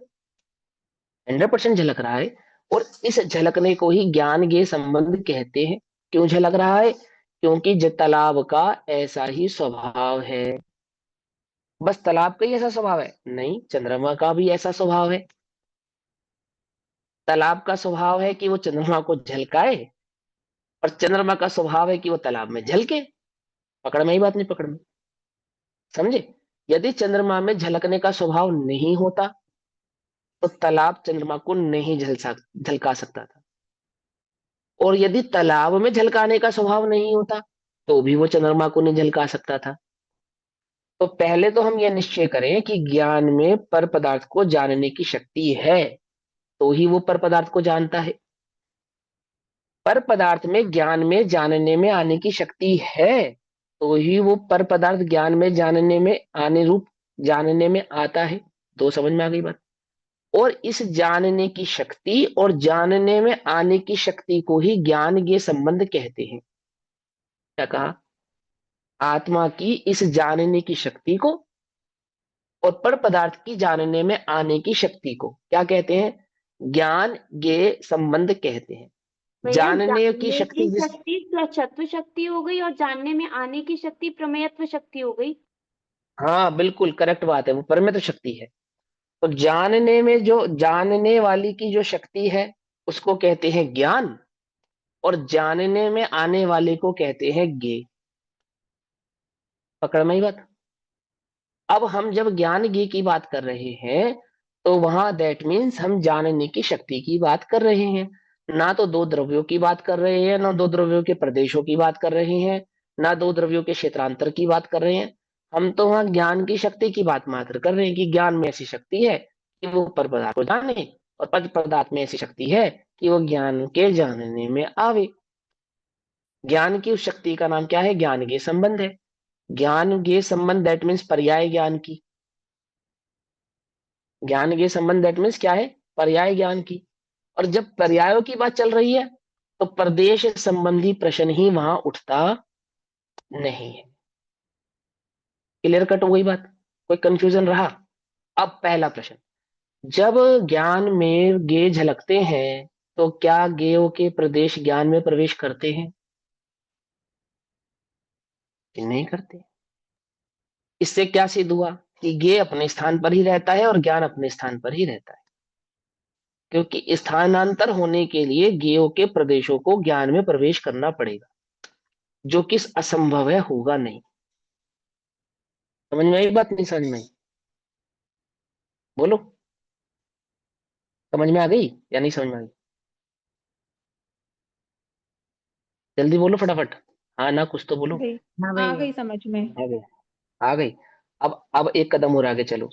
Speaker 1: 100% झलक रहा है। और इस झलकने को ही ज्ञान के संबंध कहते हैं। क्यों झलक रहा है? क्योंकि तालाब का ऐसा ही स्वभाव है। बस तालाब का ही ऐसा स्वभाव है? नहीं, चंद्रमा का भी ऐसा स्वभाव है। तालाब का स्वभाव है कि वो चंद्रमा को झलकाए, और चंद्रमा का स्वभाव है कि वो तालाब में झलके। पकड़ में ही बात नहीं? पकड़ में? समझे? यदि चंद्रमा में झलकने का स्वभाव नहीं होता तो तालाब चंद्रमा को नहीं झलका सकता था, और यदि तालाब में झलकाने का स्वभाव नहीं होता तो भी वो चंद्रमा को नहीं झलका सकता था। तो पहले तो हम यह निश्चय करें कि ज्ञान में पर पदार्थ को जानने की शक्ति है, तो ही वो पर पदार्थ को जानता है। पर पदार्थ में ज्ञान में जानने में आने की शक्ति है, तो ही वो पर पदार्थ ज्ञान में जानने में आने रूप जानने में आता है। दो समझ में आ गई बात? और इस जानने की शक्ति और जानने में आने की शक्ति को ही ज्ञान के संबंध कहते हैं। क्या कहा? आत्मा की इस जानने की शक्ति को और पर पदार्थ की जानने में आने की शक्ति को क्या कहते हैं? ज्ञान के संबंध कहते हैं।
Speaker 2: भैया,
Speaker 1: जानने की
Speaker 2: जानने
Speaker 1: शक्ति
Speaker 2: की
Speaker 1: जिस
Speaker 2: शक्ति स्वच्छत्व शक्ति हो गई और जानने में आने की शक्ति प्रमेयत्व शक्ति हो गई।
Speaker 1: हाँ, बिल्कुल करेक्ट बात है, वो परमेय शक्ति है। तो जानने में जो जानने वाली की जो शक्ति है उसको कहते हैं ज्ञान, और जानने में आने वाले को कहते हैं ज्ञेय। पकड़ में ही बात? अब हम जब ज्ञान ज्ञेय की बात कर रहे हैं तो वहां दैट मीन्स हम जानने की शक्ति की बात कर रहे हैं, ना तो दो द्रव्यों की बात कर रहे हैं, ना दो द्रव्यों के प्रदेशों की बात कर रहे हैं, ना दो द्रव्यों के क्षेत्रांतर की बात कर रहे हैं। हम तो वहां ज्ञान की शक्ति की बात मात्र कर रहे हैं कि ज्ञान में ऐसी शक्ति है कि वो पर पदार्थ को जाने, और पर पदार्थ में ऐसी शक्ति है कि वो ज्ञान के जानने में आवे। ज्ञान की उस शक्ति का नाम क्या है? ज्ञान के संबंध है। ज्ञान के संबंध दैट मीन्स पर्याय ज्ञान की। ज्ञान के संबंध दैट मीन्स क्या है? पर्याय ज्ञान की। और जब पर्यायों की बात चल रही है तो प्रदेश संबंधी प्रश्न ही वहां उठता नहीं है। क्लियर कट हो गई बात? कोई कंफ्यूजन रहा? अब पहला प्रश्न, जब ज्ञान में गे झलकते हैं तो क्या गेयों के प्रदेश ज्ञान में प्रवेश करते हैं? ये नहीं करते। इससे क्या सिद्ध हुआ कि ज्ञेय अपने स्थान पर ही रहता है और ज्ञान अपने स्थान पर ही रहता है, क्योंकि स्थानांतर होने के लिए ज्ञेयों के प्रदेशों को ज्ञान में प्रवेश करना पड़ेगा, जो कि असंभव है, होगा नहीं। समझ में आई बात, नहीं समझ में आई? बोलो, समझ में आ गई या नहीं समझ में आ गई? जल्दी बोलो फटाफट, हाँ ना कुछ तो बोलो।
Speaker 4: हाँ
Speaker 2: आ
Speaker 4: भैया।
Speaker 2: गई समझ में।
Speaker 1: आ गई, आ गई। अब एक कदम और आगे चलो,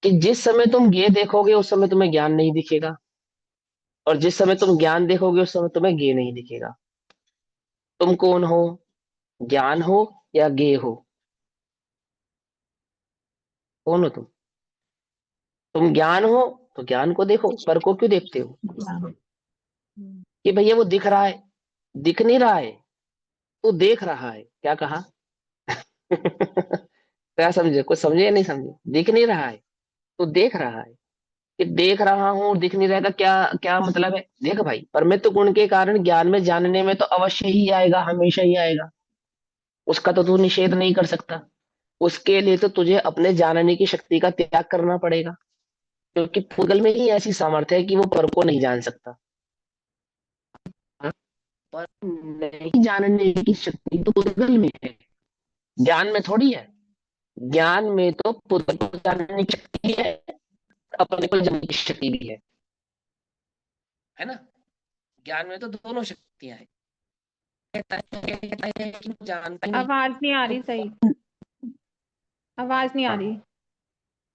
Speaker 1: कि जिस समय तुम ज्ञेय देखोगे उस समय तुम्हें ज्ञान नहीं दिखेगा, और जिस समय तुम ज्ञान देखोगे उस समय तुम्हें ज्ञेय नहीं दिखेगा। तुम कौन हो? ज्ञान हो या ज्ञेय हो? कौन हो तुम? तुम ज्ञान हो तो ज्ञान को देखो, पर को क्यों देखते हो?
Speaker 4: हाँ।
Speaker 1: कि भैया वो दिख रहा है, दिख नहीं रहा है, तू देख रहा है। क्या कहा? क्या समझे? कुछ समझे या नहीं समझे? दिख नहीं रहा है, तू देख रहा है। कि देख रहा हूं और दिख नहीं रहा, क्या क्या मतलब है? देख भाई, परमित गुण के कारण ज्ञान में जानने में तो अवश्य ही आएगा, हमेशा ही आएगा, उसका तो तू निषेध नहीं कर सकता। उसके लिए तो तुझे अपने जानने की शक्ति का त्याग करना पड़ेगा, क्योंकि पूगल में ही ऐसी सामर्थ्य है कि वो पर को नहीं जान सकता। हाँ? पर नहीं जानने की शक्ति तो पूगल में है, ज्ञान में थोड़ी है। ज्ञान में तो पूगल को जानने की शक्ति है, अपने को जानने की शक्ति भी है ना? ज्ञान में तो दोनों शक्तियां हैं। कहता है कि वो जानता ही नहीं।
Speaker 2: आवाज नहीं आ रही सही, आवाज नहीं आ
Speaker 1: हाँ,
Speaker 2: रही।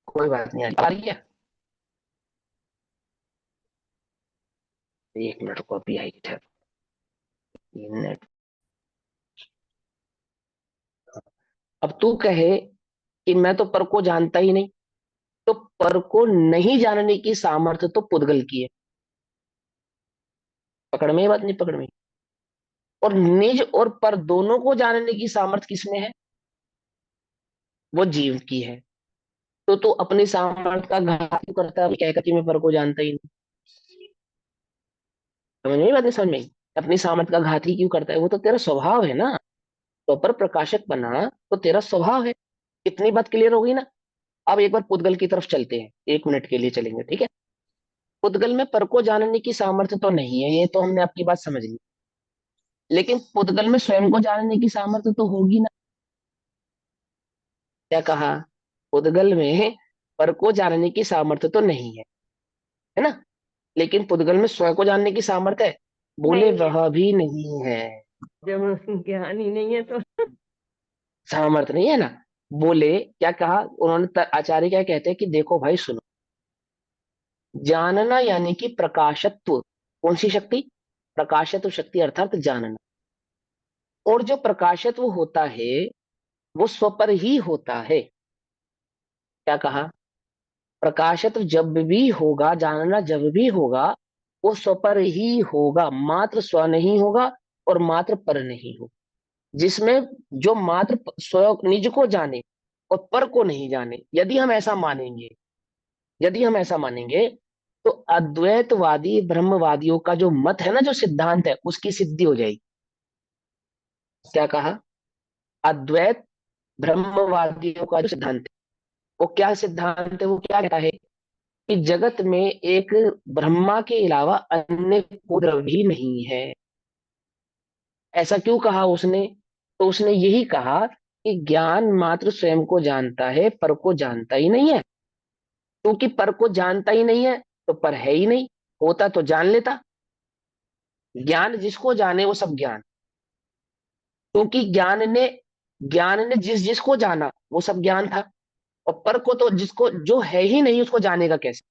Speaker 1: कोई बात नहीं, आ रही है। एक मिनट को, अभी आई ठहर। नेट। अब तू कहे कि मैं तो पर को जानता ही नहीं, तो पर को नहीं जानने की सामर्थ्य तो पुद्गल की है। पकड़ में ये बात, नहीं पकड़ में? और निज और पर दोनों को जानने की सामर्थ्य किसमें है? वो जीव की है। तो तू अपनी सामर्थ्य का घात क्यों करता है, कहकर कि मैं पर को जानता ही नहीं? समझ में आई बात, नहीं समझ में आई? अपनी सामर्थ्य का घात ही क्यों करता है? वो तो तेरा स्वभाव है ना, तो पर प्रकाशक बना तो तेरा स्वभाव है। इतनी बात क्लियर हो गई ना? अब एक बार पुद्गल की तरफ चलते हैं, 1 मिनट के लिए चलेंगे, ठीक है? पुद्गल में पर को जानने की सामर्थ्य तो नहीं है, ये तो हमने आपकी बात समझ ली। लेकिन पुद्गल में स्वयं को जानने की सामर्थ्य तो होगी ना? क्या कहा? पुद्गल में पर को जानने की सामर्थ्य तो नहीं है ना? लेकिन पुद्गल में स्वयं को जानने की सामर्थ्य है। बोले
Speaker 2: नहीं है।
Speaker 1: वह भी नहीं है।
Speaker 6: जब ज्ञान ही नहीं है तो
Speaker 1: सामर्थ्य नहीं है ना? बोले क्या कहा उन्होंने? आचार्य क्या कहते हैं कि देखो भाई सुनो, जानना यानी कि प्रकाशत्व। कौन सी शक्ति? प्रकाशत्व शक्ति, अर्थात जानना। और जो प्रकाशत्व होता है वो स्व पर ही होता है। क्या कहा? प्रकाशत्व जब भी होगा, जानना जब भी होगा, वो स्व पर ही होगा, मात्र स्व नहीं होगा और मात्र पर नहीं होगा। जिसमें जो मात्र स्व निज को जाने और पर को नहीं जाने, यदि हम ऐसा मानेंगे, यदि हम ऐसा मानेंगे, तो अद्वैतवादी ब्रह्मवादियों का जो मत है ना, जो सिद्धांत है, उसकी सिद्धि हो जाएगी। क्या कहा? अद्वैत ब्रह्मवादियों का जो सिद्धांत है, वो क्या सिद्धांत है? वो क्या कहता है कि जगत में एक ब्रह्मा के अलावा अन्य कोई द्रव्य ही नहीं है। ऐसा क्यों कहा उसने? तो उसने यही कहा कि ज्ञान मात्र स्वयं को जानता है, पर को जानता ही नहीं है। क्योंकि पर को जानता ही नहीं है तो पर है ही नहीं, होता तो जान लेता। ज्ञान जिसको जाने वो सब ज्ञान, क्योंकि ज्ञान ने जिस जिसको जाना वो सब ज्ञान था। और पर को तो जिसको जो है ही नहीं उसको जानेगा कैसे?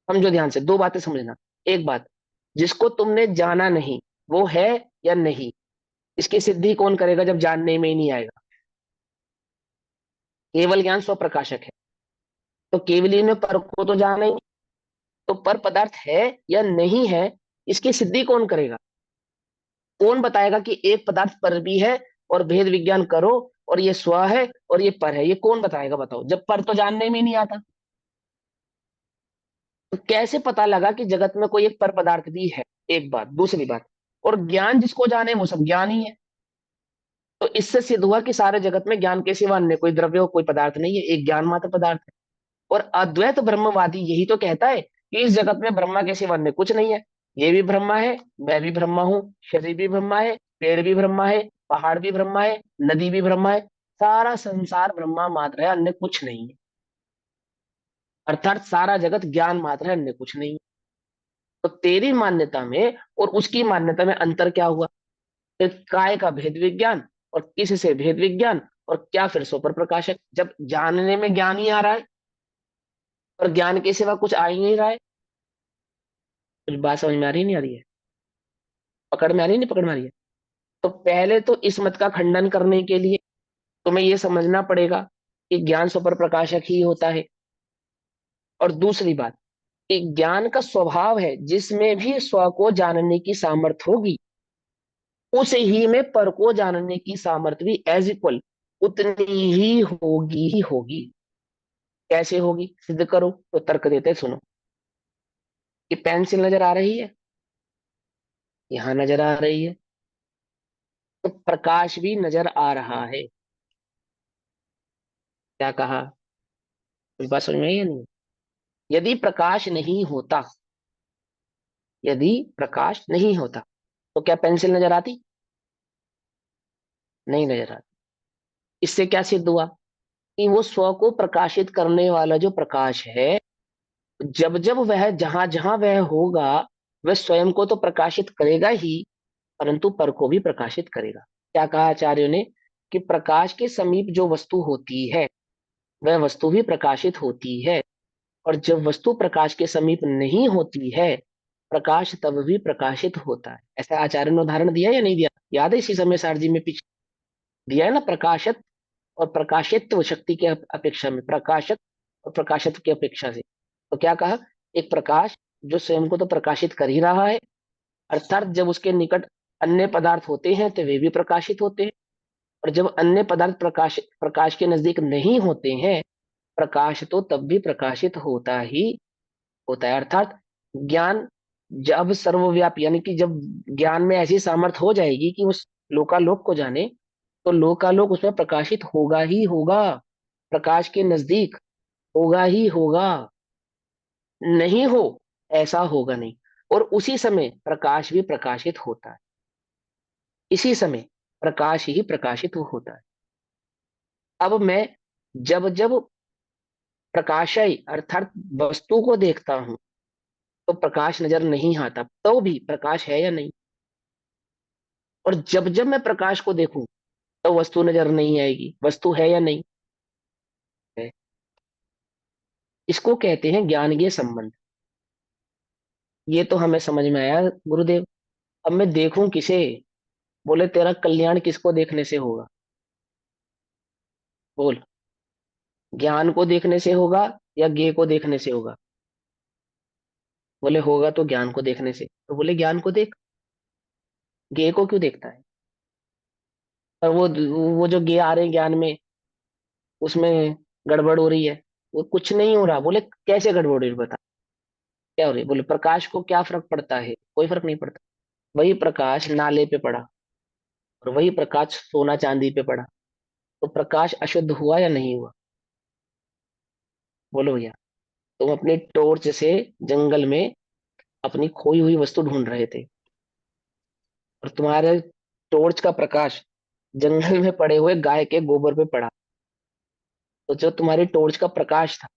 Speaker 1: समझो ध्यान से, दो बातें समझना। एक बात, जिसको तुमने जाना नहीं वो है या नहीं, इसकी सिद्धि कौन करेगा जब जानने में ही नहीं आएगा? केवल ज्ञान स्व प्रकाशक है, तो केवली में पर को तो जाना ही नहीं। तो पर पदार्थ है या नहीं है, इसकी सिद्धि कौन करेगा? कौन बताएगा कि एक पदार्थ पर भी है? और भेद विज्ञान करो और ये स्व है और ये पर है, ये कौन बताएगा? बताओ, जब पर तो जानने में ही नहीं आता। तो कैसे पता लगा कि जगत में कोई एक पर पदार्थ भी है? एक बात। दूसरी बात, और ज्ञान जिसको जाने वो सब ज्ञान ही है। तो इससे सिद्ध हुआ कि सारे जगत में ज्ञान के सिवा अन्य कोई द्रव्य और कोई पदार्थ नहीं है, एक ज्ञान मात्र पदार्थ है। और अद्वैत ब्रह्मवादी यही तो कहता है कि इस जगत में ब्रह्मा के सिवा अन्य कुछ नहीं है। ये भी ब्रह्मा है, मैं भी ब्रह्मा हूँ, शरीर भी ब्रह्मा है, पेड़ भी ब्रह्मा है, पहाड़ भी ब्रह्मा है, नदी भी ब्रह्मा है, सारा संसार ब्रह्मा मात्र है, अन्य कुछ नहीं है। अर्थात सारा जगत ज्ञान मात्र है, अन्य कुछ नहीं है। तो तेरी मान्यता में और उसकी मान्यता में अंतर क्या हुआ? फिर काय का भेद विज्ञान और किससे भेद विज्ञान, और क्या फिर सुपर प्रकाशक? जब जानने में ज्ञान ही आ रहा है और ज्ञान के सिवा कुछ आ ही नहीं रहा है। कुछ बात समझ में आ रही नहीं आ रही है? पकड़ में आ रही है नहीं पकड़ में आ रही है? तो पहले तो इस मत का खंडन करने के लिए तुम्हें यह समझना पड़ेगा कि ज्ञान सुपर प्रकाशक ही होता है। और दूसरी बात कि ज्ञान का स्वभाव है, जिसमें भी स्व को जानने की सामर्थ्य होगी उस ही में पर को जानने की सामर्थ्य भी एज इक्वल उतनी ही होगी। कैसे होगी सिद्ध करो? तो तर्क देते हैं, सुनो। कि पेंसिल नजर आ रही है, यहां नजर आ रही है, तो प्रकाश भी नजर आ रहा है। क्या कहा? कुछ बात समझ में आई या नहीं? यदि प्रकाश नहीं होता, यदि प्रकाश नहीं होता तो क्या पेंसिल नजर आती? नहीं नजर आती। इससे क्या सिद्ध हुआ कि वो स्व को प्रकाशित करने वाला जो प्रकाश है, जब जब वह जहां जहां वह होगा वह स्वयं को तो प्रकाशित करेगा ही, परंतु पर को भी प्रकाशित करेगा। क्या कहा आचार्यों ने? कि प्रकाश के समीप जो वस्तु होती है वह वस्तु भी प्रकाशित होती है, और जब वस्तु प्रकाश के समीप नहीं होती है प्रकाश तब भी प्रकाशित होता है। ऐसा आचार्य ने उदाहरण दिया या नहीं दिया? याद है? इसी समय सारजी में पीछे दिया है ना, प्रकाशत और प्रकाशित्व शक्ति के अपेक्षा में, प्रकाशक और प्रकाशित्व की अपेक्षा से। तो क्या कहा? एक प्रकाश जो स्वयं को तो प्रकाशित कर ही रहा है, अर्थात जब उसके निकट अन्य पदार्थ होते हैं तो वे भी प्रकाशित होते हैं, और जब अन्य पदार्थ प्रकाश के नजदीक नहीं होते हैं प्रकाश तो तब भी प्रकाशित होता ही होता है। अर्थात ज्ञान जब सर्वव्यापी, यानी कि जब ज्ञान में ऐसी सामर्थ्य हो जाएगी कि उस लोकालोक को जाने, तो लोकालोक उसमें प्रकाशित होगा ही होगा, प्रकाश के नजदीक होगा ही होगा। नहीं हो ऐसा होगा नहीं। और उसी समय प्रकाश भी प्रकाशित होता है, इसी समय प्रकाश ही प्रकाशित होता है। अब मैं जब जब प्रकाशय अर्थात वस्तु को देखता हूं तो प्रकाश नजर नहीं आता, तो भी प्रकाश है या नहीं? और जब जब मैं प्रकाश को देखूं तो वस्तु नजर नहीं आएगी, वस्तु है या नहीं? है। इसको कहते हैं ज्ञानीय संबंध। ये तो हमें समझ में आया गुरुदेव। अब मैं देखूं किसे? बोले तेरा कल्याण किसको देखने से होगा? बोल, ज्ञान को देखने से होगा या ज्ञ को देखने से होगा? बोले होगा तो ज्ञान को देखने से। तो बोले ज्ञान को देख, ज्ञ को क्यों देखता है? और वो जो ज्ञ आ रहे हैं ज्ञान में, उसमें गड़बड़ हो रही है। वो कुछ नहीं हो रहा। बोले कैसे गड़बड़ हो रही है बता? क्या हो रही है? बोले प्रकाश को क्या फर्क पड़ता है? कोई फर्क नहीं पड़ता। वही प्रकाश नाले पे पड़ा और वही प्रकाश सोना चांदी पे पड़ा, तो प्रकाश अशुद्ध हुआ या नहीं हुआ? बोलो भैया। तुम अपनी टॉर्च से जंगल में अपनी खोई हुई वस्तु ढूंढ रहे थे, और तुम्हारे टॉर्च का प्रकाश जंगल में पड़े हुए गाय के गोबर पे पड़ा, तो जो तुम्हारी टॉर्च का प्रकाश था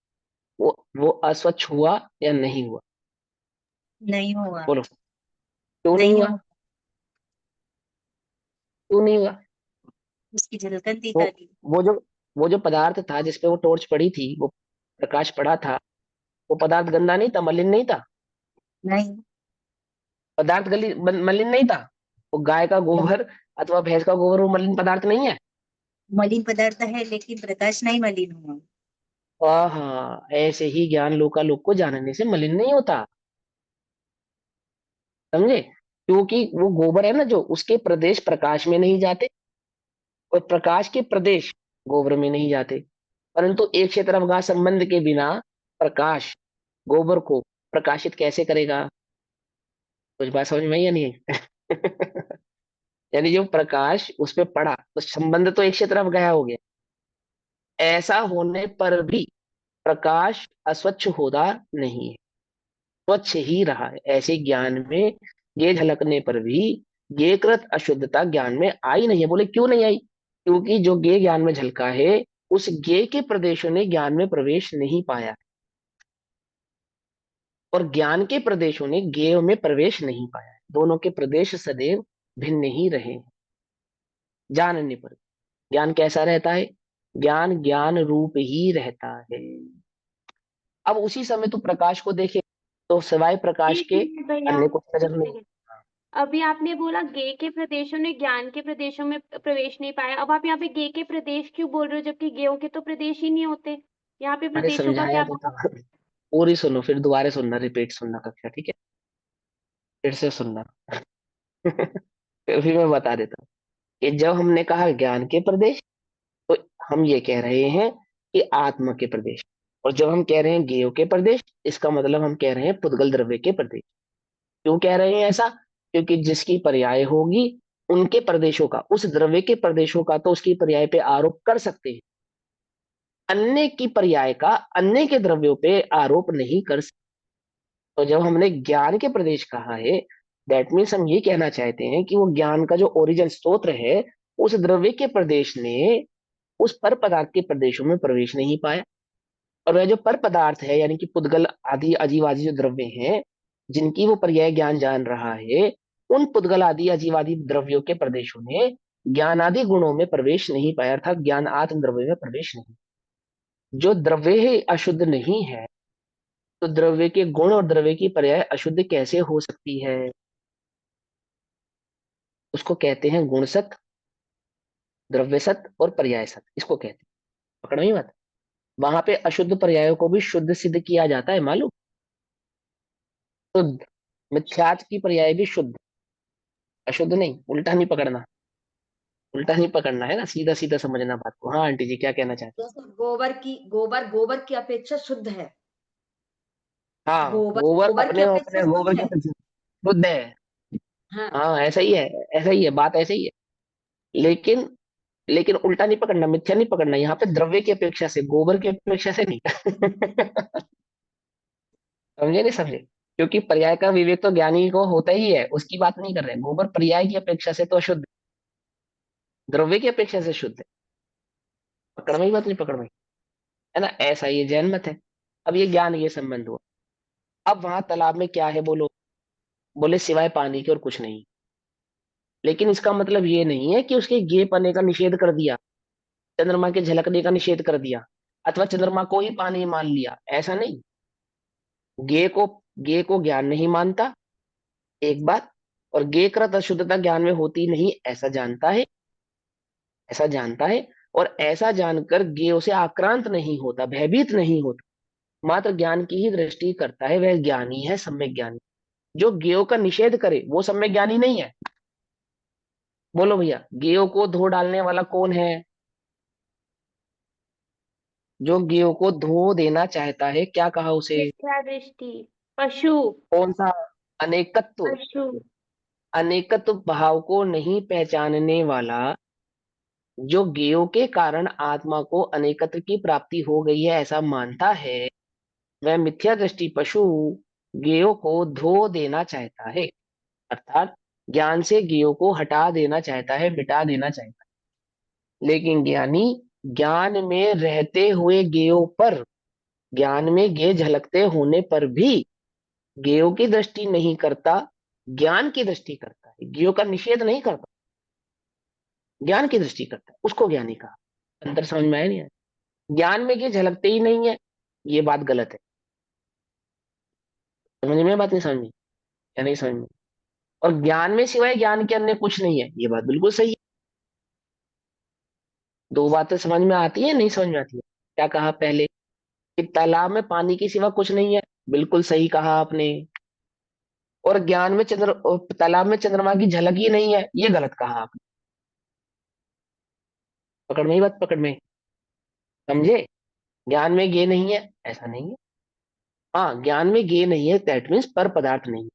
Speaker 1: वो अस्वच्छ हुआ या नहीं हुआ?
Speaker 7: नहीं हुआ।
Speaker 1: बोलो क्यों नहीं
Speaker 7: नहीं
Speaker 1: हुआ?
Speaker 7: हुआ।
Speaker 1: क्यों नहीं हुआ?
Speaker 7: उसकी झलकन
Speaker 1: वो
Speaker 7: दिखा दी।
Speaker 1: वो जो वो जो पदार्थ था जिसपे वो टॉर्च पड़ी थी, वो प्रकाश पड़ा था, वो पदार्थ गंदा नहीं था, मलिन नहीं था?
Speaker 7: नहीं।
Speaker 1: पदार्थ मलिन नहीं था? वो गाय का गोबर अथवा भैंस का गोबर वो मलिन पदार्थ नहीं है?
Speaker 7: मलिन पदार्थ है लेकिन प्रकाश नहीं मलिन हुआ।
Speaker 1: हाँ, ऐसे ही ज्ञान लोकालोक को जानने से मलिन नहीं होता। समझे? क्योंकि वो गोबर है ना, जो उसके प्रदेश प्रकाश में नहीं जाते और प्रकाश के प्रदेश गोबर में नहीं जाते, परंतु एक क्षेत्र अवकाश संबंध के बिना प्रकाश गोबर को प्रकाशित कैसे करेगा? कुछ बात समझ में आई या नहीं आई? यानी जो प्रकाश उस पे पड़ा तो संबंध तो एक ही तरफ गया हो गया। ऐसा होने पर भी प्रकाश अस्वच्छ होता नहीं है, स्वच्छ ही रहा है। ऐसे ज्ञान में ये झलकने पर भी ये कृत अशुद्धता ज्ञान में आई नहीं है। बोले क्यों नहीं आई? क्योंकि जो गे ज्ञान में झलका है उस गे के प्रदेशों ने ज्ञान में प्रवेश नहीं पाया, और ज्ञान के प्रदेशों ने गे में प्रवेश नहीं पाया। दोनों के प्रदेश सदैव भिन्न ही रहे हैं। जानने पर ज्ञान कैसा रहता है? ज्ञान ज्ञान रूप ही रहता है। अब उसी समय तू प्रकाश को देखे तो सिवाय प्रकाश के
Speaker 2: एक मिनट भैया,
Speaker 1: अन्य कुछ नजर
Speaker 2: एक
Speaker 1: नहीं।
Speaker 2: सेकंड। अभी आपने बोला गे के प्रदेशों ने ज्ञान के प्रदेशों में प्रवेश नहीं पाया। अब आप यहाँ पे गे के प्रदेश क्यों बोल रहे हो, जबकि गेयों के तो प्रदेश ही नहीं होते। यहाँ पे
Speaker 1: अरे
Speaker 2: प्रदेशों का
Speaker 1: समझाया
Speaker 2: क्या
Speaker 1: तो
Speaker 2: मतलब?
Speaker 1: था। पूरी सुनो, फिर दोबारा सुनना, रिपीट सुनना कक्षा, ठीक है? फिर से सुनना। फिर भी मैं बता देता हूँ कि जब हमने कहा ज्ञान के प्रदेश तो हम ये कह रहे हैं कि आत्मा के प्रदेश, और जब हम कह रहे हैं ज्ञेय के प्रदेश इसका मतलब हम कह रहे हैं पुद्गल द्रव्य के प्रदेश। क्यों कह रहे हैं ऐसा? क्योंकि जिसकी पर्याय होगी उनके प्रदेशों का, उस द्रव्य के प्रदेशों का तो उसकी पर्याय पे आरोप कर सकते हैं, अन्य की पर्याय का अन्य के द्रव्यों पे आरोप नहीं कर सकते। तो जब हमने ज्ञान के प्रदेश कहा है, दैट मीन्स हम ये कहना चाहते हैं कि वो ज्ञान का जो ओरिजिन स्रोत है उस द्रव्य के प्रदेश ने उस पर पदार्थ के प्रदेशों में प्रवेश नहीं पाया। और वह जो पर पदार्थ है यानी कि पुद्गल आदि अजीवादी जो द्रव्य हैं जिनकी वो पर्याय ज्ञान जान रहा है, उन पुद्गल आदि अजीवादी द्रव्यों के प्रदेशों ने ज्ञान आदि गुणों में प्रवेश नहीं पाया, अर्थात ज्ञान आत्म द्रव्य में प्रवेश नहीं। जो द्रव्य है अशुद्ध नहीं है तो द्रव्य के गुण और द्रव्य की पर्याय अशुद्ध कैसे हो सकती है? उसको कहते हैं गुण सत, द्रव्य सत और पर्याय सत, इसको कहते हैं। पकड़ो ही बात। वहां पे अशुद्ध पर्यायों को भी शुद्ध सिद्ध किया जाता है, मालूम? शुद्ध मिथ्यात्व की पर्याय भी शुद्ध, अशुद्ध नहीं। उल्टा नहीं पकड़ना, उल्टा नहीं पकड़ना है ना, सीधा सीधा समझना बात को। हाँ आंटी जी क्या कहना चाहते हैं?
Speaker 5: जैसे गोबर की अपेक्षा शुद्ध है।
Speaker 1: हाँ गोबर
Speaker 5: गोबर की
Speaker 1: अपने
Speaker 5: अपेक्षा
Speaker 1: अपने गोबर
Speaker 5: शुद्ध
Speaker 1: की
Speaker 5: है।
Speaker 1: अपेक्षा शुद्ध है।
Speaker 5: हाँ,
Speaker 1: हाँ ऐसा ही है, ऐसा ही है, बात ऐसे ही है। लेकिन लेकिन उल्टा नहीं पकड़ना, मिथ्या नहीं पकड़ना, यहाँ पे द्रव्य की अपेक्षा से, गोबर की अपेक्षा से नहीं। समझे नहीं समझे? क्योंकि पर्याय का विवेक तो ज्ञानी को होता ही है, उसकी बात नहीं कर रहे। गोबर पर्याय की अपेक्षा से तो अशुद्ध, द्रव्य की अपेक्षा से शुद्ध है। पकड़ में ही बात नहीं, पकड़ में, है ना? ऐसा ये जैन मत है। अब ये ज्ञान ये संबंध हुआ। अब वहां तालाब में क्या है बोलो? बोले सिवाय पानी के और कुछ नहीं। लेकिन इसका मतलब ये नहीं है कि उसके गे पने का निषेध कर दिया, चंद्रमा के झलकने का निषेध कर दिया, अथवा चंद्रमा को ही पानी मान लिया, ऐसा नहीं। गे को गे को ज्ञान नहीं मानता, एक बात, और गे कृत अशुद्धता ज्ञान में होती नहीं, ऐसा जानता है, ऐसा जानता है। और ऐसा जानकर गे उसे आक्रांत नहीं होता, भयभीत नहीं होता, मात्र ज्ञान की ही दृष्टि करता है। वह ज्ञानी है, सम्यक ज्ञानी। जो ज्ञेयों का निषेध करे वो सम्यक ज्ञानी नहीं है। बोलो भैया, ज्ञेयों को धो डालने वाला कौन है? जो ज्ञेयों को धो देना चाहता है, क्या कहा उसे?
Speaker 2: मिथ्या दृष्टि, पशु,
Speaker 1: कौन सा? अनेकत्व।
Speaker 2: पशु।
Speaker 1: अनेकत्व भाव को नहीं पहचानने वाला, जो ज्ञेयों के कारण आत्मा को अनेकत्व की प्राप्ति हो गई है ऐसा मानता है, वह मिथ्या दृष्टि पशु ज्ञेयों को धो देना चाहता है, अर्थात ज्ञान से ज्ञेयों को हटा देना चाहता है, मिटा देना चाहता है। लेकिन ज्ञानी ज्ञान में रहते हुए ज्ञेयों पर, ज्ञान में ज्ञेय झलकते होने पर भी ज्ञेयों की दृष्टि नहीं करता, ज्ञान की दृष्टि करता है। ज्ञेयों का निषेध नहीं करता, ज्ञान की दृष्टि करता है, उसको ज्ञानी कहा। अंतर समझ में आया नहीं आया? ज्ञान में ज्ञेय झलकते ही नहीं है, ये बात गलत है। समझ में बात नहीं समझ में या नहीं समझ में? और ज्ञान में सिवाय ज्ञान के अन्य कुछ नहीं है, ये बात बिल्कुल सही है। दो बातें समझ में आती है, नहीं समझ में आती है? क्या कहा पहले कि तालाब में पानी के सिवा कुछ नहीं है, बिल्कुल सही कहा आपने। और ज्ञान में तालाब में चंद्रमा की झलक ही नहीं है, ये गलत कहा आपने। पकड़ में ही बात, पकड़ में, समझे? ज्ञान में गे नहीं है ऐसा नहीं है। हाँ ज्ञान में गे नहीं है दैट मीन्स पर पदार्थ नहीं,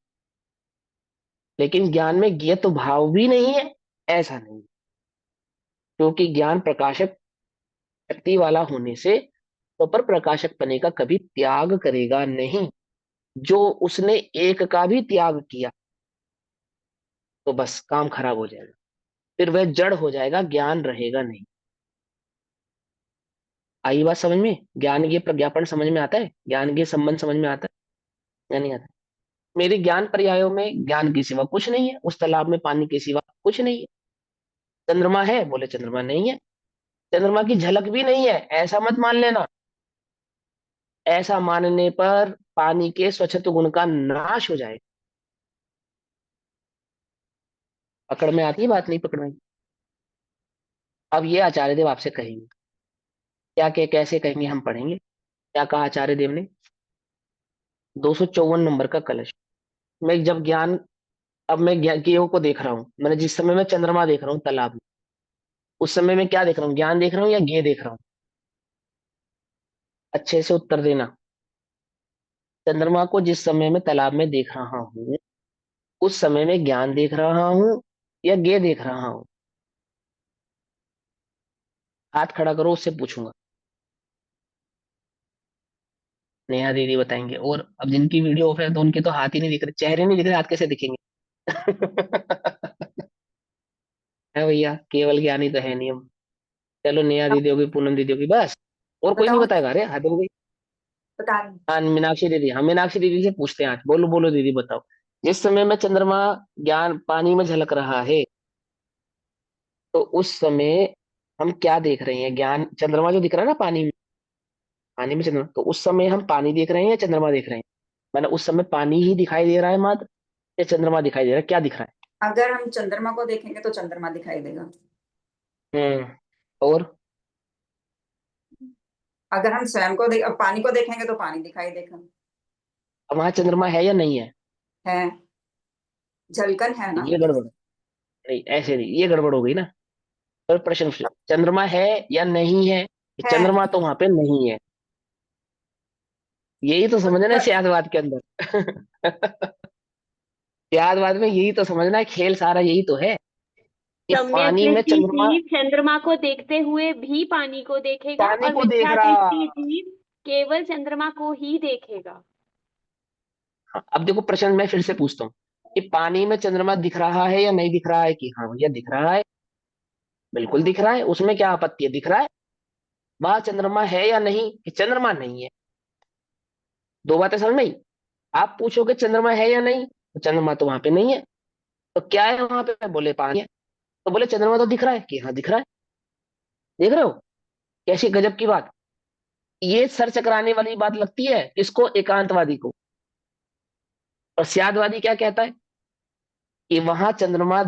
Speaker 1: लेकिन ज्ञान में ज्ञेय तो भाव भी नहीं है, ऐसा नहीं, क्योंकि ज्ञान प्रकाशक शक्ति वाला होने से तो पर प्रकाशक पने का कभी त्याग करेगा नहीं। जो उसने एक का भी त्याग किया तो बस काम खराब हो जाएगा, फिर वह जड़ हो जाएगा, ज्ञान रहेगा नहीं। आई बात समझ में? ज्ञान के प्रज्ञापन समझ में आता है? ज्ञान के संबंध समझ में आता है या नहीं आता? मेरे ज्ञान पर्यायों में ज्ञान के सिवा कुछ नहीं है, उस तालाब में पानी के सिवा कुछ नहीं है। चंद्रमा है, बोले चंद्रमा नहीं है, चंद्रमा की झलक भी नहीं है, ऐसा मत मान लेना। ऐसा मानने पर पानी के स्वच्छत्व गुण का नाश हो जाएगा। पकड़ में आती है बात? नहीं पकड़ में? अब ये आचार्य देव आपसे कहेंगे, क्या क्या कैसे कहेंगे हम पढ़ेंगे। क्या कहा आचार्य देव ने? 254 नंबर का कलश। मैं जब ज्ञान, अब मैं गेहूं को देख रहा हूं, मैंने जिस समय मैं चंद्रमा देख रहा हूँ तालाब में, उस समय मैं क्या देख रहा हूँ? ज्ञान देख रहा हूँ या गे देख रहा हूँ? अच्छे से उत्तर देना। चंद्रमा को जिस समय मैं तालाब में देख रहा हूँ, उस समय में ज्ञान देख रहा हूँ या गे देख रहा हूँ? हाथ खड़ा करो, उससे पूछूंगा। नेहा दीदी बताएंगे। और अब जिनकी वीडियो ऑफ है तो उनके तो हाथ ही नहीं दिख रहे, चेहरे नहीं दिख रहे, हाथ कैसे दिखेंगे? है भैया, केवल ज्ञानी तो है नहीं हम। चलो नेहा दीदी होगी, पूनम दीदी होगी, बस और कोई नहीं
Speaker 3: बताओ,
Speaker 1: बताएगा? अरे हद हो गई।
Speaker 3: बता रही हूँ।
Speaker 1: हाँ मीनाक्षी दीदी, हम मीनाक्षी दीदी से पूछते हैं आज। बोलो बोलो दीदी बताओ। जिस समय में चंद्रमा ज्ञान पानी में झलक रहा है, तो उस समय हम क्या देख रहे हैं? ज्ञान चंद्रमा जो दिख रहा है ना पानी में, पानी में चंद्रमा, तो उस समय हम पानी देख रहे हैं या चंद्रमा देख रहे हैं? मैंने उस समय पानी ही दिखाई दे रहा है मात्र, या चंद्रमा दिखाई दे रहा है? क्या दिख रहा
Speaker 3: अगर हम चंद्रमा को देखेंगे तो चंद्रमा दिखाई देगा।
Speaker 1: है? और
Speaker 3: अगर हम स्वयं को पानी को देखेंगे तो पानी दिखाई देगा।
Speaker 1: अब वहां चंद्रमा है या नहीं है?
Speaker 3: है, झलकन है ना।
Speaker 1: ये गड़बड़ नहीं, ऐसे नहीं, ये गड़बड़ हो गई ना। पर प्रश्न पूछो, चंद्रमा है या नहीं है?
Speaker 3: है।
Speaker 1: चंद्रमा तो वहां पे नहीं है, यही तो समझना है
Speaker 3: पर-
Speaker 1: सियासवाद के अंदर। सियासवाद में यही तो समझना है, खेल सारा यही तो है कि
Speaker 2: सम्यक
Speaker 1: पानी में
Speaker 2: दृष्टि
Speaker 1: चंद्रमा
Speaker 2: जीव चंद्रमा को देखते हुए भी पानी को देखेगा
Speaker 1: पानी
Speaker 2: और
Speaker 1: को देख
Speaker 2: मिथ्या
Speaker 1: रहा।
Speaker 2: दृष्टि जीव केवल चंद्रमा को ही देखेगा।
Speaker 1: हाँ, अब देखो प्रश्न मैं फिर से पूछता हूँ कि पानी में चंद्रमा दिख रहा है या नहीं दिख रहा है? कि हाँ भैया दिख रहा है, बिल्कुल दिख रहा है, उसमें क्या आपत्ति है? दिख रहा है। वहां चंद्रमा है या नहीं? कि चंद्रमा नहीं है। दो बातें समझ में आई। आप पूछोगे चंद्रमा है या नहीं, तो चंद्रमा तो वहां पे नहीं है, तो क्या है वहां पे? बोले पानी है। तो बोले चंद्रमा तो दिख रहा है। कि हाँ दिख रहा है। देख रहे हो कैसी गजब की बात? ये सर चकराने वाली बात लगती है इसको, एकांतवादी को। और सियादवादी क्या कहता है? कि वहां चंद्रमा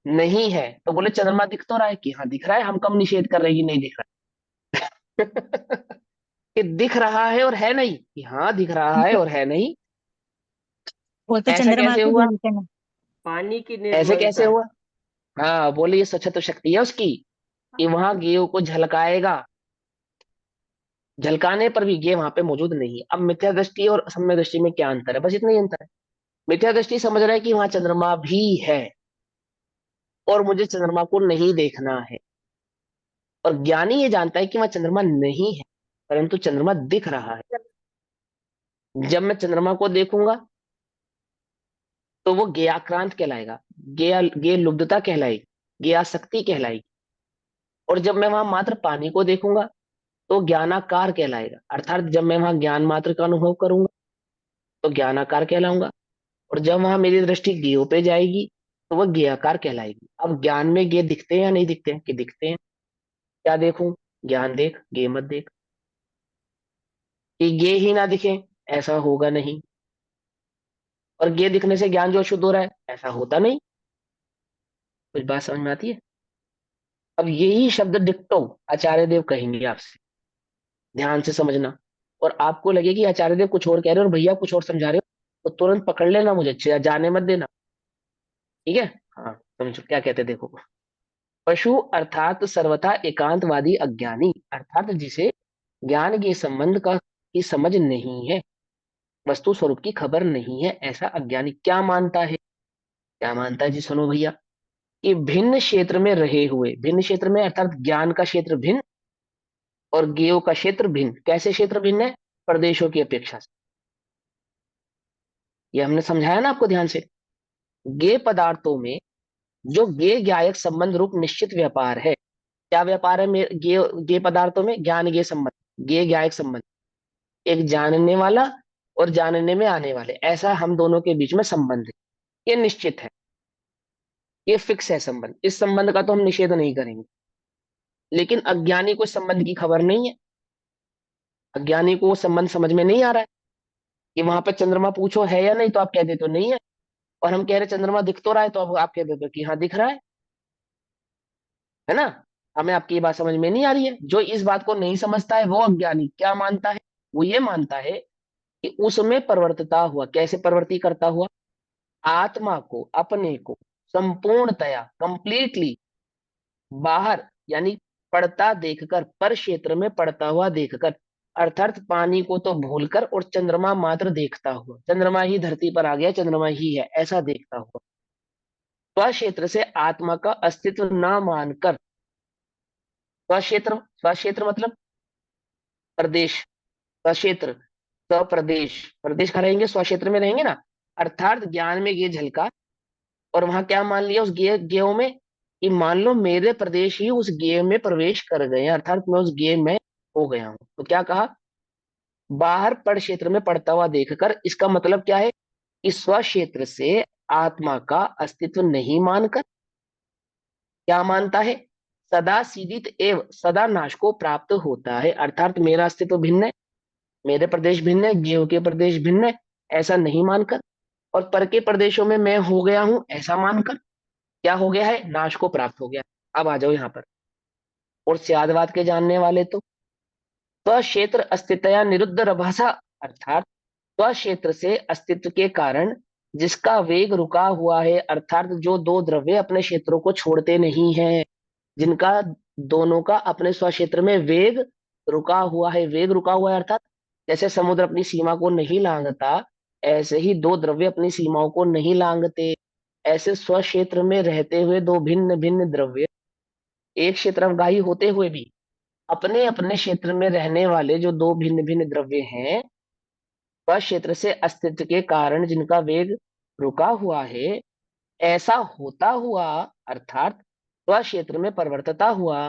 Speaker 1: नहीं है, तो बोले चंद्रमा दिख तो रहा है। कि हाँ दिख रहा है, हम कब निषेध कर रहे हैं कि नहीं दिख रहा है? कि दिख रहा है और है नहीं। कि हाँ दिख रहा है और है नहीं।
Speaker 7: वो तो
Speaker 1: ऐसा
Speaker 7: चंद्रमा
Speaker 1: कैसे
Speaker 7: की
Speaker 1: हुआ?
Speaker 7: झलकन है।
Speaker 6: पानी की
Speaker 1: ऐसे कैसे
Speaker 6: निर्मलता।
Speaker 1: हुआ? हाँ बोले ये सचत्व शक्ति है उसकी, कि वहां गेय को झलकाएगा। झलकाने पर भी गेय वहां पे मौजूद नहीं है। अब मिथ्या दृष्टि और सम्यक दृष्टि में क्या अंतर है? बस इतना ही अंतर है। मिथ्या दृष्टि समझ रहा है कि वहां चंद्रमा भी है और मुझे चंद्रमा को नहीं देखना है। और ज्ञानी ये जानता है कि वहां चंद्रमा नहीं है, परंतु चंद्रमा दिख रहा है। जब मैं चंद्रमा को देखूंगा तो वो ज्ञाक्रांत कहलाएगा, ज्ञ लुब्धता कहलाएगी, ज्ञाशक्ति कहलाएगी। और जब मैं वहां मात्र पानी को देखूंगा तो ज्ञानाकार कहलाएगा, अर्थात जब मैं वहां ज्ञान मात्र का अनुभव करूंगा तो ज्ञानाकार कहलाऊंगा। और जब वहां मेरी दृष्टि ज्ञेय पे जाएगी तो वह ज्ञेयाकार कहलाएगी। अब ज्ञान में ज्ञेय दिखते हैं या नहीं दिखते हैं? कि दिखते हैं। क्या देखूं? ज्ञान देख, ज्ञेय मत देख। कि ज्ञेय ही ना दिखे, ऐसा होगा नहीं। और ज्ञेय दिखने से ज्ञान जो अशुद्ध हो रहा है, ऐसा होता नहीं। कुछ बात समझ में आती है? अब यही शब्द डिक्टो आचार्य देव कहेंगे आपसे, ध्यान से समझना। और आपको लगे कि आचार्य देव कुछ और कह रहे हो और भैया कुछ और समझा रहे हो, तो तुरंत पकड़ लेना, मुझे जाने मत देना। ठीक है? हाँ समझो क्या कहते, देखो। पशु अर्थात सर्वथा एकांतवादी अज्ञानी, अर्थात जिसे ज्ञान के संबंध का की समझ नहीं है, वस्तु स्वरूप की खबर नहीं है, ऐसा अज्ञानी क्या मानता है? क्या मानता है जी? सुनो भैया, कि भिन्न क्षेत्र में रहे हुए, भिन्न क्षेत्र में अर्थात ज्ञान का क्षेत्र भिन्न और ज्ञेय का क्षेत्र भिन्न। कैसे क्षेत्र भिन्न है? प्रदेशों की अपेक्षा से। ये हमने समझाया ना आपको ध्यान से। ज्ञेय पदार्थों में जो ज्ञेय ज्ञायक संबंध रूप निश्चित व्यापार है, क्या व्यापार है ज्ञेय पदार्थों में? ज्ञान ज्ञेय संबंध, ज्ञेय ज्ञायक संबंध, एक जानने वाला और जानने में आने वाले, ऐसा हम दोनों के बीच में संबंध है। ये निश्चित है, ये फिक्स है संबंध। इस संबंध का तो हम निषेध नहीं करेंगे। लेकिन अज्ञानी को संबंध की खबर नहीं है, अज्ञानी को वो संबंध समझ में नहीं आ रहा है कि वहां पे चंद्रमा पूछो है या नहीं, तो आप कह देते हो नहीं है, और हम कह रहे चंद्रमा दिख तो रहा है, तो अब आप कह देते हो कि हाँ दिख रहा है ना। हमें आपकी ये बात समझ में नहीं आ रही है। जो इस बात को नहीं समझता है वो अज्ञानी क्या मानता है? वो ये मानता है कि उसमें परिवर्तिता हुआ। कैसे परिवर्ती करता हुआ? आत्मा को, अपने को संपूर्णतया, कंप्लीटली बाहर यानी पड़ता देखकर, पर क्षेत्र में पड़ता हुआ देखकर, अर्थात पानी को तो भूलकर और चंद्रमा मात्र देखता हुआ, चंद्रमा ही धरती पर आ गया, चंद्रमा ही है ऐसा देखता हुआ, स्वक्षेत्र से आत्मा का अस्तित्व न मानकर, स्वक्षेत्र, स्वक्षेत्र मतलब प्रदेश, स्वक्षेत्र, स्वप्रदेश, प्रदेश का रहेंगे, स्वक्षेत्र में रहेंगे ना। अर्थात ज्ञान में ये झलका और वहां क्या मान लिया उस गेय में कि मान लो मेरे प्रदेश ही उस गेय में प्रवेश कर गए हैं, अर्थात मैं उस गेय में हो गया हूं। तो क्या कहा? बाहर पड़ क्षेत्र में पड़ता हुआ देखकर। इसका मतलब क्या है कि स्वक्षेत्र से आत्मा का अस्तित्व नहीं मानकर क्या मानता है? सदा सीदित एवं सदा नाश को प्राप्त होता है। अर्थात मेरा अस्तित्व भिन्न है, मेरे प्रदेश भिन्न है, गेहूं के प्रदेश भिन्न है, ऐसा नहीं मानकर, और पर के प्रदेशों में मैं हो गया हूं ऐसा मानकर क्या हो गया है? नाश को प्राप्त हो गया। अब आ जाओ यहां पर। और स्यादवाद के जानने वाले तो स्वक्षेत्र अस्तित्वया निरुद्ध रभासा, अर्थात स्वक्षेत्र से अस्तित्व के कारण जिसका वेग रुका हुआ है, अर्थात जो दो द्रव्य अपने क्षेत्रों को छोड़ते नहीं है, जिनका दोनों का अपने स्वक्षेत्र में वेग रुका हुआ है। वेग रुका हुआ है अर्थात जैसे समुद्र अपनी सीमा को नहीं लांघता, ऐसे ही दो द्रव्य अपनी सीमाओं को नहीं लांघते। ऐसे स्वक्षेत्र में रहते हुए दो भिन्न भिन्न द्रव्य एक क्षेत्रफगाही होते हुए भी अपने अपने क्षेत्र में रहने वाले जो दो भिन्न भिन्न द्रव्य हैं, वह क्षेत्र से अस्तित्व के कारण जिनका वेग रुका हुआ है, ऐसा होता हुआ अर्थात वह क्षेत्र में परिवर्तता हुआ,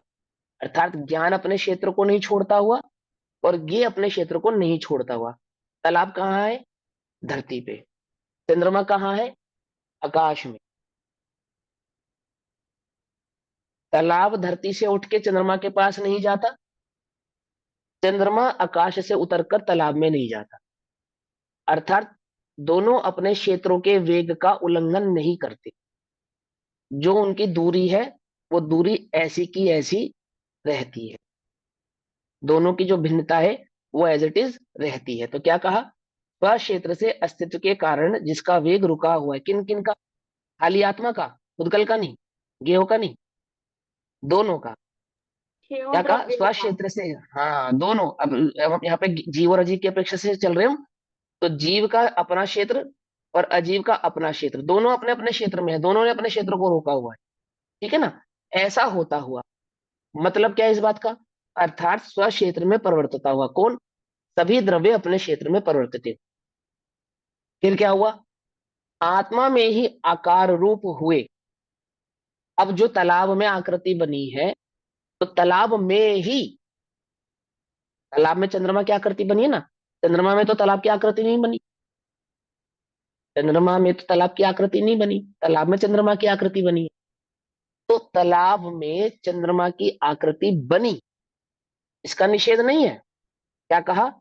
Speaker 1: अर्थात ज्ञान अपने क्षेत्र को नहीं छोड़ता हुआ और ये अपने क्षेत्र को नहीं छोड़ता हुआ। तालाब कहाँ है? धरती पे। चंद्रमा कहाँ है? आकाश में। तालाब धरती से उठ के चंद्रमा के पास नहीं जाता, चंद्रमा आकाश से उतरकर तालाब में नहीं जाता। अर्थात दोनों अपने क्षेत्रों के वेग का उल्लंघन नहीं करते। जो उनकी दूरी है वो दूरी ऐसी की ऐसी रहती है, दोनों की जो भिन्नता है वो एज इट इज रहती है। तो क्या कहा? वह क्षेत्र से अस्तित्व के कारण जिसका वेग रुका हुआ है। किन किन का? खाली आत्मा का, उद्गल का नहीं, गेहो का नहीं, दोनों का।
Speaker 2: छेहों
Speaker 1: क्या कहा?
Speaker 2: द्रव्य
Speaker 1: स्व क्षेत्र से, हाँ दोनों। अब यहाँ पे जीव और अजीव की अपेक्षा से चल रहे हो, तो जीव का अपना क्षेत्र और अजीव का अपना क्षेत्र, दोनों अपने अपने क्षेत्र में है, दोनों ने अपने क्षेत्र को रोका हुआ है। ठीक है ना? ऐसा होता हुआ मतलब क्या है इस बात का? अर्थात स्व क्षेत्र में परिवर्तित हुआ। कौन? सभी द्रव्य अपने क्षेत्र में परिवर्तित है। फिर क्या हुआ? आत्मा में ही आकार रूप हुए। अब जो तालाब में आकृति बनी है, तो तालाब में ही, तालाब में चंद्रमा की आकृति बनी है ना, चंद्रमा में तो तालाब की आकृति नहीं बनी, चंद्रमा में तो तालाब की आकृति नहीं बनी, तालाब में चंद्रमा की आकृति बनी है। तो तालाब में चंद्रमा की आकृति बनी, इसका निषेध नहीं है। क्या कहा?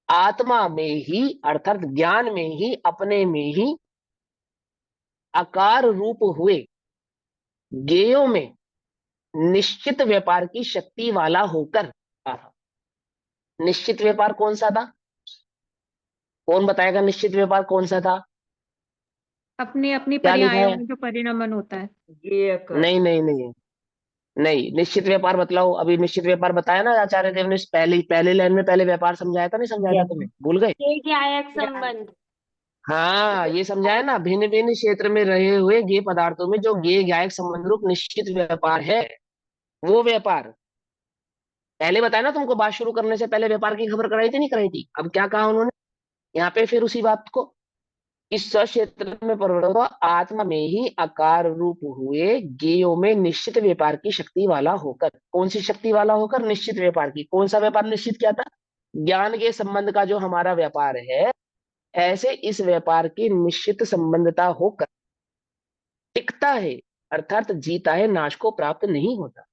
Speaker 1: आत्मा में ही अर्थात ज्ञान में ही, अपने में ही आकार रूप हुए गेयों में निश्चित व्यापार की शक्ति वाला होकर। निश्चित व्यापार कौन सा था? कौन बताएगा निश्चित व्यापार कौन सा था?
Speaker 8: अपनी अपनी
Speaker 1: क्या लिखा
Speaker 8: पर्यायों
Speaker 1: है?
Speaker 8: में जो परिणमन होता है।
Speaker 5: ये
Speaker 1: नहीं नहीं नहीं नहीं, निश्चित व्यापार बतलाओ। अभी निश्चित व्यापार बताया ना आचार्य देव ने, पहले पहले लाइन में पहले व्यापार समझाया था, नहीं समझाया था तुम्हें? भूल गए?
Speaker 2: ज्ञेय ज्ञायक संबंध।
Speaker 1: हाँ, ये समझाया ना, भिन्न भिन्न क्षेत्र में रहे हुए गेय पदार्थों में जो गेय गायक संबंध रूप निश्चित व्यापार है, वो व्यापार पहले बताया ना तुमको, बात शुरू करने से पहले व्यापार की खबर कराई थी नहीं कराई थी? अब क्या कहा उन्होंने यहाँ पे, फिर उसी बात को, इस क्षेत्र में परिवर्तन आत्मा में ही आकार रूप हुए गेयों में निश्चित व्यापार की शक्ति वाला होकर। कौन सी शक्ति वाला होकर? निश्चित व्यापार की। कौन सा व्यापार निश्चित किया था? ज्ञान के संबंध का जो हमारा व्यापार है, ऐसे इस व्यापार की निश्चित संबंधता होकर टिकता है, अर्थात जीता है, नाश को प्राप्त नहीं होता।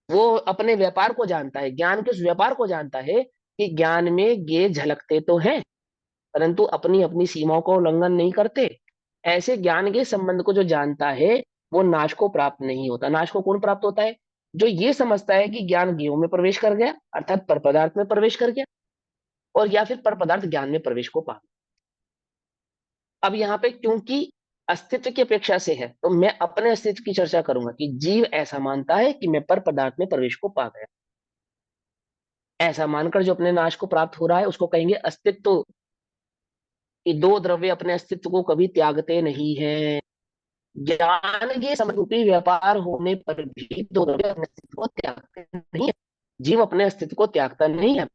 Speaker 1: वो अपने व्यापार को जानता है, ज्ञान के उस व्यापार को जानता है कि ज्ञान में गेय झलकते तो हैं, परंतु अपनी अपनी सीमाओं का उल्लंघन नहीं करते। ऐसे ज्ञान के संबंध को जो जानता है, वो नाश को प्राप्त नहीं होता। नाश को कौन प्राप्त होता है? जो ये समझता है कि ज्ञान गेयों में प्रवेश कर गया, अर्थात पर पदार्थ में प्रवेश कर गया, और या फिर पर पदार्थ ज्ञान में प्रवेश को पा। अब यहाँ पे क्योंकि अस्तित्व की अपेक्षा से है, तो मैं अपने अस्तित्व की चर्चा करूंगा कि जीव ऐसा मानता है कि मैं पर पदार्थ में प्रवेश को पा गया। ऐसा मानकर जो अपने नाश को प्राप्त हो रहा है, उसको कहेंगे अस्तित्व। कि दो द्रव्य अपने अस्तित्व को कभी त्यागते नहीं है। ज्ञान के समरूपी व्यापार होने पर भी दो द्रव्य अपने अस्तित्व को त्यागते नहीं है। जीव अपने अस्तित्व को त्यागता नहीं है,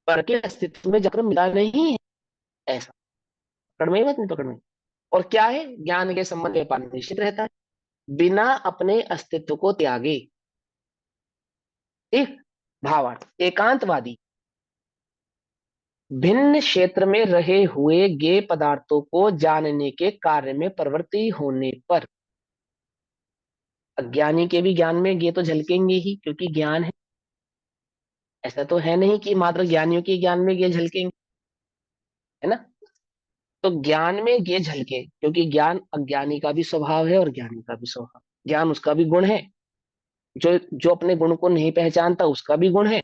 Speaker 1: पर के अस्तित्व में जाकर मिला नहीं है। ऐसा पकड़ में मत नहीं पकड़ में। और क्या है? ज्ञान के संबंध व्यापार निश्चित रहता है, बिना अपने अस्तित्व को त्यागे। एक भावार्थ, एकांतवादी भिन्न क्षेत्र में रहे हुए गेय पदार्थों को जानने के कार्य में प्रवृत्ति होने पर, अज्ञानी के भी ज्ञान में गेय तो झलकेंगे ही, क्योंकि ज्ञान है। ऐसा तो है नहीं कि मात्र ज्ञानियों के ज्ञान में गेय झलकेंगे, है ना? तो ज्ञान में गेय झलके, क्योंकि ज्ञान अज्ञानी का भी स्वभाव है और ज्ञानी का भी स्वभाव। ज्ञान उसका भी गुण है, जो जो अपने गुण को नहीं पहचानता उसका भी गुण है,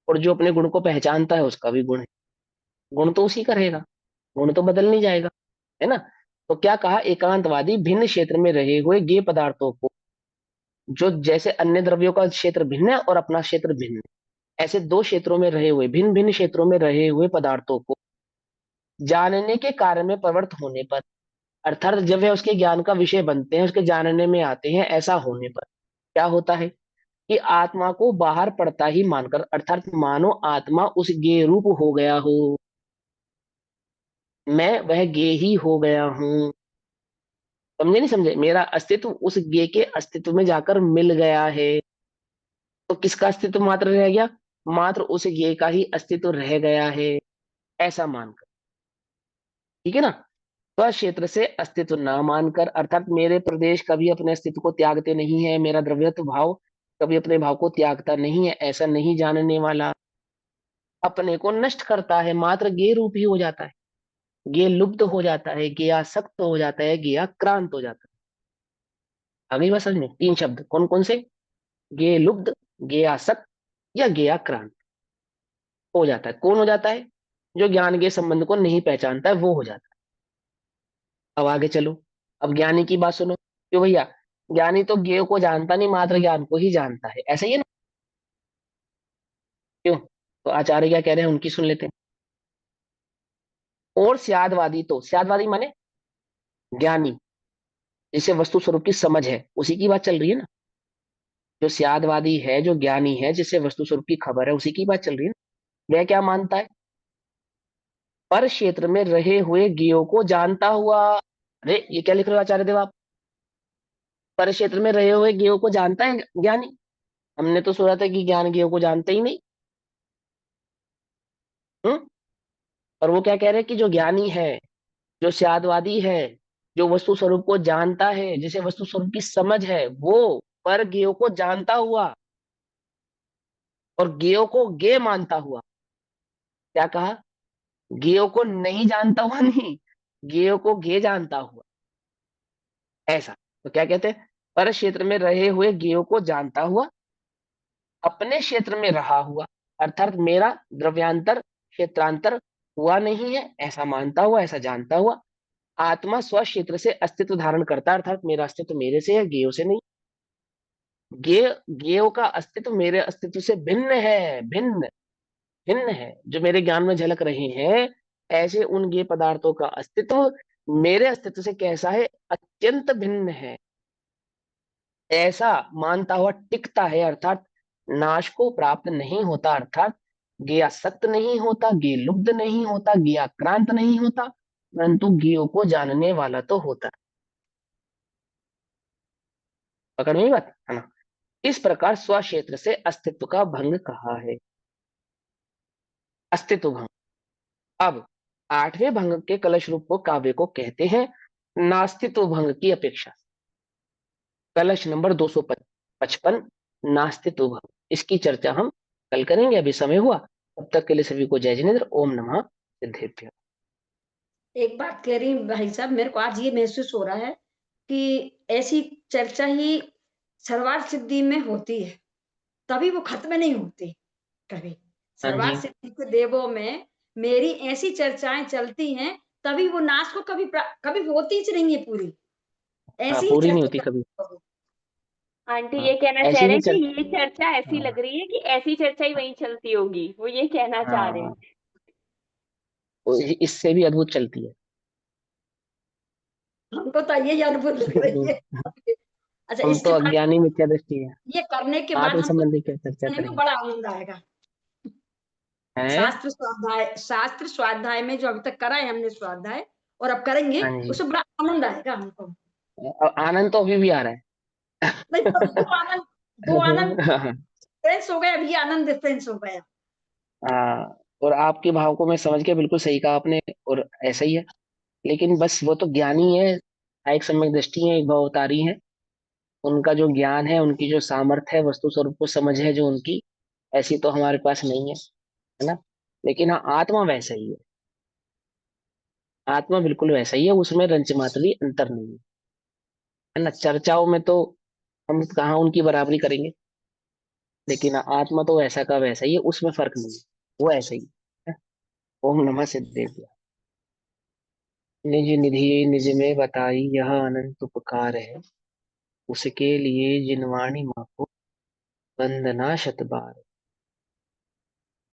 Speaker 1: और जो अपने गुण को पहचानता है उसका भी गुण है। गुण तो उसी का रहेगा, गुण तो बदल नहीं जाएगा, है ना? तो क्या कहा? एकांतवादी भिन्न क्षेत्र में रहे हुए गेय पदार्थों को, जो जैसे अन्य द्रव्यों का क्षेत्र भिन्न है और अपना क्षेत्र भिन्न है, ऐसे दो क्षेत्रों में रहे हुए, भिन्न भिन्न क्षेत्रों में रहे हुए पदार्थों को जानने के कार्य में प्रवृत्त होने पर, अर्थात जब वे उसके ज्ञान का विषय बनते हैं, उसके जानने में आते हैं, ऐसा होने पर क्या होता है कि आत्मा को बाहर पड़ता ही मानकर, अर्थात मानो आत्मा उस गेय रूप हो गया हो, मैं वह गेय ही हो गया हूं। समझे नहीं समझे? मेरा अस्तित्व उस गेय के अस्तित्व में जाकर मिल गया है। तो किसका अस्तित्व मात्र रह गया? मात्र उस गेय का ही अस्तित्व रह गया है, ऐसा मानकर। ठीक है ना? तो क्षेत्र से अस्तित्व ना मानकर, अर्थात मेरे प्रदेश कभी अपने अस्तित्व को त्यागते नहीं है, मेरा द्रव्यत्व भाव कभी अपने भाव को त्यागता नहीं है, ऐसा नहीं जानने वाला अपने को नष्ट करता है, मात्र गेय रूप ही हो जाता है, गेय लुप्त हो जाता है, गेयासक्त हो जाता है, गेयाक्रांत हो जाता है। अगली बात समझ में, तीन शब्द कौन कौन से? गेय लुप्त, गेयासक्त या गेयाक्रांत हो जाता है। कौन हो जाता है? जो ज्ञान के संबंध को नहीं पहचानता है, वो हो जाता है। अब आगे चलो, अब ज्ञानी की बात सुनो। क्यों भैया? ज्ञानी तो ज्ञेय को जानता नहीं, मात्र ज्ञान को ही जानता है, ऐसा ही है ना? क्यों? तो आचार्य क्या कह रहे हैं उनकी सुन लेते हैं। और स्यादवादी, तो स्यादवादी माने ज्ञानी, जिसे वस्तु स्वरूप की समझ है, उसी की बात चल रही है ना। जो स्यादवादी है, जो ज्ञानी है, जिसे वस्तु स्वरूप की खबर है, उसी की बात चल रही है ना। वह क्या मानता है? पर क्षेत्र में रहे हुए ज्ञेयों को जानता हुआ। अरे ये क्या लिख रहे हो आचार्य देव आप? पर क्षेत्र में रहे हुए ज्ञेयों को जानता है ज्ञानी? हमने तो सुना था कि ज्ञान ज्ञेयों को जानते ही नहीं। और वो क्या कह रहे हैं कि जो ज्ञानी है, जो स्यादवादी है, जो वस्तु स्वरूप को जानता है, जिसे वस्तु स्वरूप की समझ है, वो पर ज्ञेयों को जानता हुआ और ज्ञेयों को ज्ञेय मानता हुआ। क्या कहा? ज्ञेयों को नहीं जानता हुआ नहीं, ज्ञेयों को ज्ञेय जानता हुआ, ऐसा। तो क्या कहते हैं? पर क्षेत्र में रहे हुए ज्ञेयों को जानता हुआ, अपने क्षेत्र में रहा हुआ, अर्थात मेरा द्रव्यांतर क्षेत्रांतर हुआ नहीं है, ऐसा मानता हुआ, ऐसा जानता हुआ, आत्मा स्व क्षेत्र से अस्तित्व धारण करता है, अर्थात मेरा अस्तित्व मेरे से है, ज्ञेयों से नहीं। ज्ञेयों का अस्तित्व मेरे अस्तित्व से भिन्न है, भिन्न भिन्न है, जो मेरे ज्ञान में झलक रहे हैं, ऐसे उन ज्ञेय पदार्थों का अस्तित्व मेरे अस्तित्व से कैसा है, अत्यंत भिन्न है, ऐसा मानता हुआ टिकता है, अर्थात नाश को प्राप्त नहीं होता, अर्थात ज्ञासक्त नहीं होता, ज्ञ लुब्ध नहीं होता, ज्ञाक्रांत नहीं होता, परंतु ज्ञों को जानने वाला तो होता है। पकड़ में ही बात है ना। इस प्रकार स्व क्षेत्र से अस्तित्व का भंग कहा है, अस्तित्व भंग। अब आठवें भंग के कलश रूप को काव्य को कहते हैं नास्तित्व भंग की अपेक्षा। कलश नंबर 255, नास्तित्व भंग, इसकी चर्चा हम कल करेंगे, अभी समय हुआ। तब तक के लिए सभी को जय जिनेन्द्र। ओम नमः सिद्धेभ्यः।
Speaker 9: एक बात कह रही हूँ भाई साहब, मेरे को आज ये महसूस हो रहा है कि ऐसी चर्चा ही सर्वार्थ सिद्धि में होती है, तभी वो खत्म नहीं होती कभी।
Speaker 1: हाँ
Speaker 9: सर्वार्थ
Speaker 1: जी,
Speaker 9: सिद्धि के देवों में मेरी ऐसी चर्चाएं चलती हैं, तभी वो नाश को कभी होती ही नहीं है पूरी,
Speaker 1: हाँ,
Speaker 9: ऐसी ही
Speaker 1: पूरी नहीं
Speaker 9: चर्चा
Speaker 1: होती कभी।
Speaker 9: चलती है।
Speaker 2: आंटी
Speaker 1: हाँ,
Speaker 2: ये कहना चाह
Speaker 1: ऐसी
Speaker 2: रहे
Speaker 1: ही
Speaker 2: हैं कि
Speaker 1: चर्चा।
Speaker 2: ये चर्चा ऐसी
Speaker 1: हाँ
Speaker 2: लग रही है कि ऐसी चर्चा ही वहीं चलती होगी, वो ये कहना चाह रहे
Speaker 1: हाँ,
Speaker 2: हैं।
Speaker 1: इससे भी अद्भुत चलती है।
Speaker 9: हमको तो यही अनुभूति लग रही है। अच्छा,
Speaker 1: हम तो
Speaker 9: इसके बाद
Speaker 1: अज्ञानी मिथ्या दृष्टि है,
Speaker 9: ये करने के बाद
Speaker 1: आत्म
Speaker 9: हमको
Speaker 1: संबंधी क्या चर्चा
Speaker 9: करने में
Speaker 1: करेंगे।
Speaker 9: बड़ा आनंद आएगा।
Speaker 1: है।
Speaker 9: शास्त्र स्वाध्याय में जो अभी तक करा है हमने स्वाध्याय, और अब करेंगे,
Speaker 1: हाँ जी,
Speaker 9: उसमें बड़ा आनंद आएगा हमको।
Speaker 1: आनंद तो अभी भी आ रहा
Speaker 9: नहीं तो दो आनंद
Speaker 1: है।
Speaker 9: डिफरेंस हो गया, अभी आनंद डिफरेंस हो गया।
Speaker 1: हाँ, और आपके भाव को मैं समझ के बिल्कुल सही कहा आपने, और ऐसा ही है। लेकिन बस वो तो ज्ञानी है, एक सम्यक दृष्टि है, एक भावतारी है, उनका जो ज्ञान है, उनकी जो सामर्थ्य है, वस्तु स्वरूप को समझ है जो उनकी, ऐसी तो हमारे पास नहीं है ना। लेकिन हाँ, आत्मा वैसा ही है, आत्मा बिल्कुल वैसा ही है, उसमें रंच मात्र भी अंतर नहीं है ना। चर्चाओं में तो हम कहाँ उनकी बराबरी करेंगे, लेकिन आत्मा तो वैसा का वैसा ही है, उसमें फर्क नहीं है, वो ऐसा ही है। ओम नमः सिद्धेभ्य। निज निधि निज में बताई यह अनंत उपकार है, उसके लिए जिनवाणी माँ को वंदना शत बार।